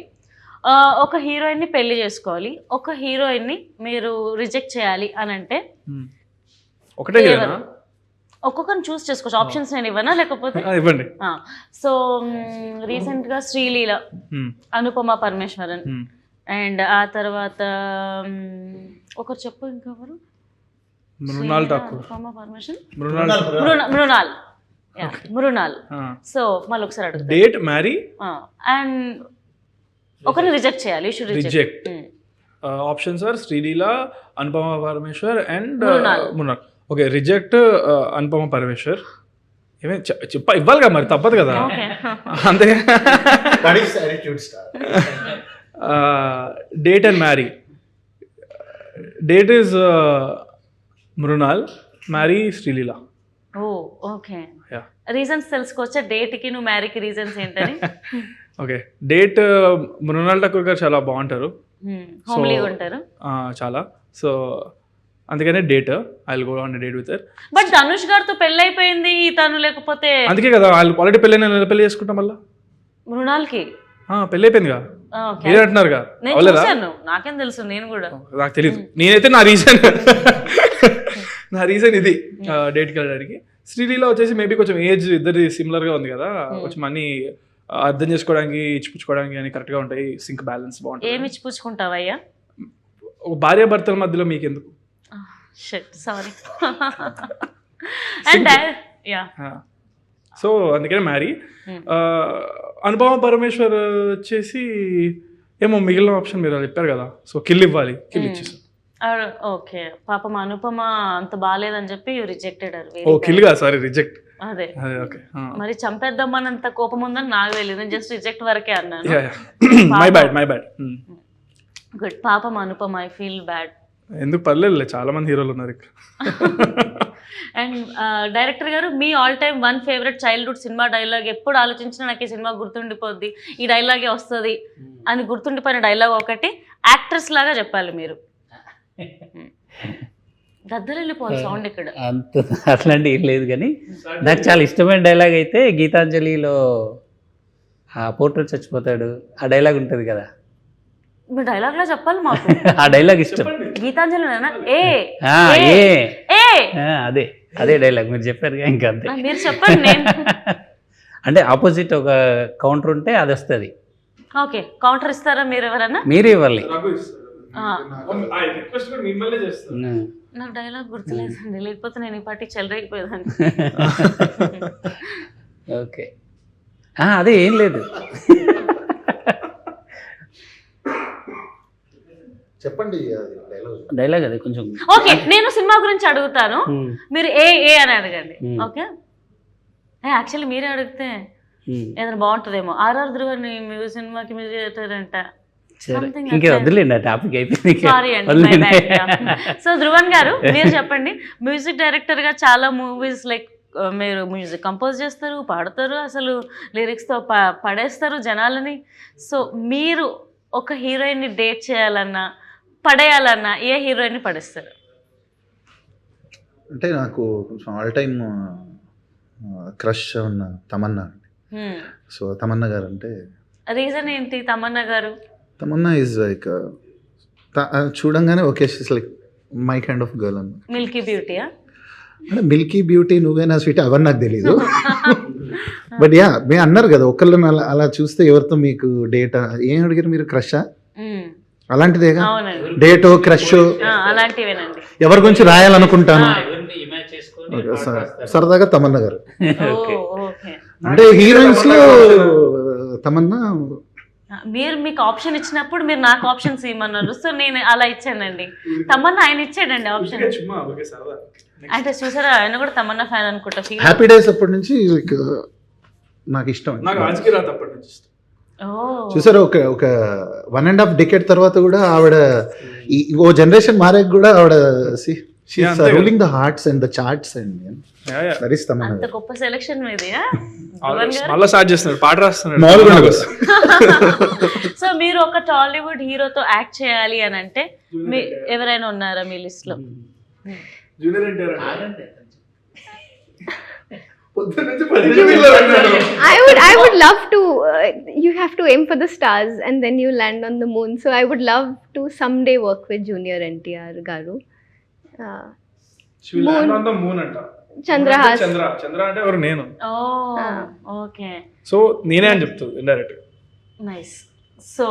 Speaker 1: ఒక హీరోయిన్ ని పెళ్లి చేసుకోవాలి, ఒక హీరోయిన్ ని మీరు రిజెక్ట్ చేయాలి అని అంటే
Speaker 3: ఒకటే
Speaker 1: ఒక్కొక్కరిని చూస్ చేసుకోవచ్చు. ఆప్షన్స్ నేను ఇవ్వనా లేకపోతే
Speaker 3: ఇవ్వండి.
Speaker 1: సో రీసెంట్ గా శ్రీలీల, అనుపమ పరమేశ్వరన్, అండ్ ఆ తర్వాత ఒకరు చెప్పు ఇంకెవరు, మృణాల్. సో మళ్ళీ ఒకసారి అడుగు,
Speaker 3: డేట్ మ్యారీ
Speaker 1: అండ్ ఒకరిని రిజెక్ట్ చేయాలి.
Speaker 3: Reject options are Sreeleela, Anupama Parameshwar and Mrunal. Okay, reject Anupama Parameshwar. ఇవ్వాలి కదా మరి, తప్పదు కదా. అంతే. Date and marry. Date is Mrunal, marry Sreeleela.
Speaker 1: Okay, reasons తెలుసుకోవచ్చా డేట్ కి నువ్వు మ్యారీకి రీజన్స్ ఏంటని?
Speaker 3: ఓకే, డేట్ మృణాల్ ఠాకూర్ గారు చాలా బాగుంటారు,
Speaker 1: హోమ్లీగా ఉంటారు.
Speaker 3: చాలా. సో అందుకనే date, I will go on date with her.
Speaker 1: But Dhanush గారితో పెళ్లి అయిపోయింది తను, లేకపోతే
Speaker 3: అందుకే కదా వాళ్ళు ఆల్రెడీ పెళ్ళైన పెళ్లి చేసుకుంటాం మళ్ళీ.
Speaker 1: మృణాల్కి
Speaker 3: పెళ్ళి అయిపోయిందిగా
Speaker 1: ఓకే.
Speaker 3: మీరు అంటున్నారుగా,
Speaker 1: నేను
Speaker 3: అవలేదా?
Speaker 1: చూశాను, నాకేం తెలుసు, నేను కూడా.
Speaker 3: నాకు తెలియదు, నేనైతే నా రీజన్ ఇది డేట్కి వెళ్ళడానికి. శ్రీలీల వచ్చేసి మేబీ కొంచెం ఏజ్ ఇద్దరి సిమిలర్గా ఉంది కదా, కొంచెం అన్ని అర్థం చేసుకోవడానికి ఇచ్చిపుచ్చుకోవడానికి అని కరెక్ట్గా ఉంటాయి, సింక్ బ్యాలెన్స్ బాగుంటుంది.
Speaker 1: ఏమి ఇచ్చిపుచ్చుకుంటావయ్యా?
Speaker 3: ఒక భార్యాభర్తల మధ్యలో మీకు ఎందుకు?
Speaker 1: సారీ. అండ్ యా,
Speaker 3: సో అందుకనే మ్యారీ. అనుపమ పరమేశ్వర్ వచ్చేసి ఏమో మిగిలిన ఆప్షన్ మీరు చెప్పారు కదా, సో కిల్ ఇవ్వాలి, కిల్ ఇచ్చేసారు.
Speaker 1: ఓకే, పాపం అనుపమ అంత బాగాలేదని చెప్పి రిజెక్టెడ్.
Speaker 3: ఓ కిల్ గా, సారీ రిజెక్ట్.
Speaker 1: అదే
Speaker 3: ఓకే.
Speaker 1: మరి చంపేద్దామన్నంత కోపం ఉందని నాకు తెలియదు, నేను జస్ట్ రిజెక్ట్ వరకే అన్నాను.
Speaker 3: My bad.
Speaker 1: గుడ్, పాపం అనుపమ, ఐ ఫీల్ బ్యాడ్.
Speaker 3: ఎందుకు, పర్లేదు, చాలా మంది హీరోలు ఉన్నారు ఇక్కడ.
Speaker 1: అండ్ డైరెక్టర్ గారు, మీ all time one favourite childhood cinema dialogue, ఎప్పుడు ఆలోచించినా నాకు ఈ సినిమా గుర్తుండిపోద్ది, ఈ డైలాగే వస్తుంది అని గుర్తుండిపోయిన డైలాగ్ ఒకటి యాక్టర్స్ లాగా చెప్పాలి మీరు. గద్దలు వెళ్ళిపోవాలి సౌండ్ ఇక్కడ.
Speaker 4: అంత అట్లాంటి ఏం లేదు, కానీ నాకు చాలా ఇష్టమైన డైలాగ్ అయితే గీతాంజలిలో ఆ పోర్ట్రేట్ చచ్చిపోతాడు, ఆ డైలాగ్ ఉంటుంది కదా,
Speaker 1: మీ డైలాగ్ లా చెప్పాలి మాకు.
Speaker 4: ఆ డైలాగ్ ఇష్టం.
Speaker 1: గీతాంజలి
Speaker 4: అదే అదే డైలాగ్ మీరు చెప్పారు ఇంకా, అంతే.
Speaker 1: మీరు చెప్పండి, నేను
Speaker 4: అంటే ఆపోజిట్ ఒక కౌంటర్ ఉంటే అది వస్తుంది.
Speaker 1: ఓకే, కౌంటర్ ఇస్తారా మీరు ఎవరన్నా?
Speaker 4: మీరే ఇవ్వాలి.
Speaker 1: నాకు డైలాగ్ గుర్తులేదండి, లేకపోతే నేను ఈ పార్టీ చెలరేగిపోయేదాన్ని.
Speaker 4: ఓకే, అదే ఏం లేదు.
Speaker 5: చెప్పండి
Speaker 4: డైలాగ్ అదే కొంచెం.
Speaker 1: ఓకే, నేను సినిమా గురించి అడుగుతాను, మీరు ఏ అని అడగండి. ఓకే, యాక్చువల్లీ మీరే అడిగితే ఏదైనా బాగుంటుందేమో. ఆర్ఆర్ ధ్రువని సినిమాకి మ్యూజిక్ డైరెక్టర్ అంట.
Speaker 4: ఇంకే వదిలేండి, ఆ టాపిక్ అయిపోయింది.
Speaker 1: సారీ అండి. సో ధ్రువన్ గారు, మీరు చెప్పండి, మ్యూజిక్ డైరెక్టర్ గా చాలా మూవీస్ లైక్ మీరు మ్యూజిక్ కంపోజ్ చేస్తారు, పాడతారు, అసలు లిరిక్స్తో పడేస్తారు జనాలని. సో మీరు ఒక హీరోయిన్ని డేట్ చేయాలన్నా పడేయాలన్నా ఏ హీరోయిన్ని పడేస్తారు?
Speaker 5: అంటే నాకు కొంచెం ఆల్ టైమ్ క్రష్ ఉన్న తమన్నా అండి. సో తమన్నా గారు అంటే
Speaker 1: రీజన్ ఏంటి? తమన్నా గారు,
Speaker 5: తమన్నా ఈజ్ లైక్ చూడంగానే okay, she's like my kind of girl అన్న.
Speaker 1: మిల్కీ బ్యూటీయా?
Speaker 5: అంటే మిల్కీ బ్యూటీ, నువ్వేనా స్వీట్, అవన్నీ నాకు తెలీదు. బట్ యా, మీరు అన్నారు కదా ఒకళ్ళని అలా చూస్తే ఎవరితో మీకు డేటా ఏం అడిగారు మీరు? క్రషా? అలాంటిదేగా, డేటో క్రష్
Speaker 1: అలాంటివేనండి.
Speaker 5: ఎవరి గురించి రాయాలనుకుంటాను సరదాగా తమన్నా గారు. అంటే హీరోయిన్స్ లో తమన్నా.
Speaker 1: మీకు ఆప్షన్ ఇచ్చినప్పుడు మీరు నాకు ఆప్షన్స్ ఇవ్వమన్నారు, సో నేను అలా ఇచ్చానండి. తమన్నా ఆయన ఇచ్చాడండి ఆప్షన్. అంటే చూసారా, ఆయన కూడా తమన్నా ఫ్యాన్ అనుకుంటా.
Speaker 5: హ్యాపీ డేస్ అప్పటి నుంచి నాకు ఇష్టం. చూసారా, ఒక 1.5 decade తర్వాత కూడా ఆవిడ ఓ జనరేషన్ మారాక కూడా ఆవిడ ruling the hearts and the charts and
Speaker 1: అంత గొప్ప సెలెక్షన్ మీది. సో మీరు ఒక టాలీవుడ్ హీరోతో యాక్ట్ చేయాలి అని అంటే ఎవరైనా ఉన్నారా మీ లిస్ట్ లో?
Speaker 2: I would love to. You have to aim for the stars and then you land on the moon. So I would love to someday work with Junior NTR garu. Chandrahas.
Speaker 3: చంద్ర అంటే ఎవరు? నేను.
Speaker 1: Okay,
Speaker 3: so నేనే అని చెప్తాను indirect.
Speaker 1: Nice. So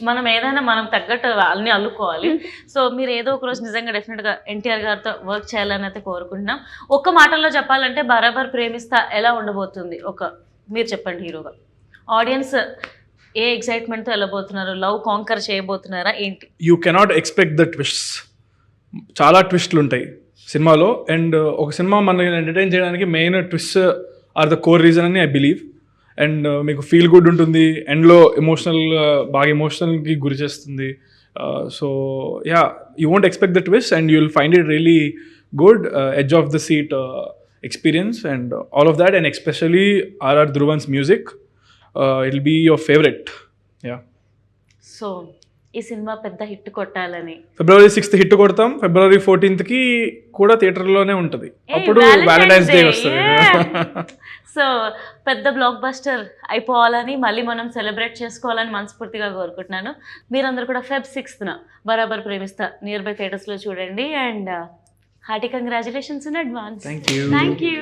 Speaker 1: మనం ఏదైనా మనం తగ్గట్టు అన్ని అల్లుకోవాలి. సో మీరు ఏదో ఒక రోజు నిజంగా డెఫినెట్గా ఎన్టీఆర్ గారితో వర్క్ చేయాలని అయితే కోరుకుంటున్నాం. ఒక్క మాటల్లో చెప్పాలంటే బరాబర్ ప్రేమిస్తా ఎలా ఉండబోతుంది? మీరు చెప్పండి హీరోగా. ఆడియన్స్ ఏ ఎక్సైట్మెంట్తో వెళ్ళబోతున్నారు? లవ్ కాంకర్ చేయబోతున్నారా ఏంటి?
Speaker 3: You cannot expect the twists. చాలా ట్విస్ట్లు ఉంటాయి సినిమాలో, అండ్ ఒక సినిమా మనల్ని ఎంటర్టైన్ చేయడానికి main twist are the core reason అని ఐ బిలీవ్. అండ్ మీకు ఫీల్ గుడ్ ఉంటుంది, ఎండ్లో బాగా ఎమోషనల్కి గురి చేస్తుంది. So yeah, you won't expect the twist and you will find it really good, edge of the seat experience and all of that, and especially R.R. Dhruvan's music. It will be your favourite. Yeah,
Speaker 1: so ఈ సినిమా పెద్ద hit కొట్టాలని
Speaker 3: February 6th hit కొడతాం. February 14th కూడా థియేటర్లోనే ఉంటుంది. అప్పుడు Valentine's day వస్తుంది.
Speaker 1: సో పెద్ద బ్లాక్ బస్టర్ అయిపోవాలని మళ్ళీ మనం సెలబ్రేట్ చేసుకోవాలని మనస్ఫూర్తిగా కోరుకుంటున్నాను. మీరందరూ కూడా Feb 6th బరాబర్ ప్రేమిస్తా నియర్ బై థియేటర్స్లో చూడండి. And hearty congratulations in advance.
Speaker 3: Thank you.
Speaker 1: Thank you.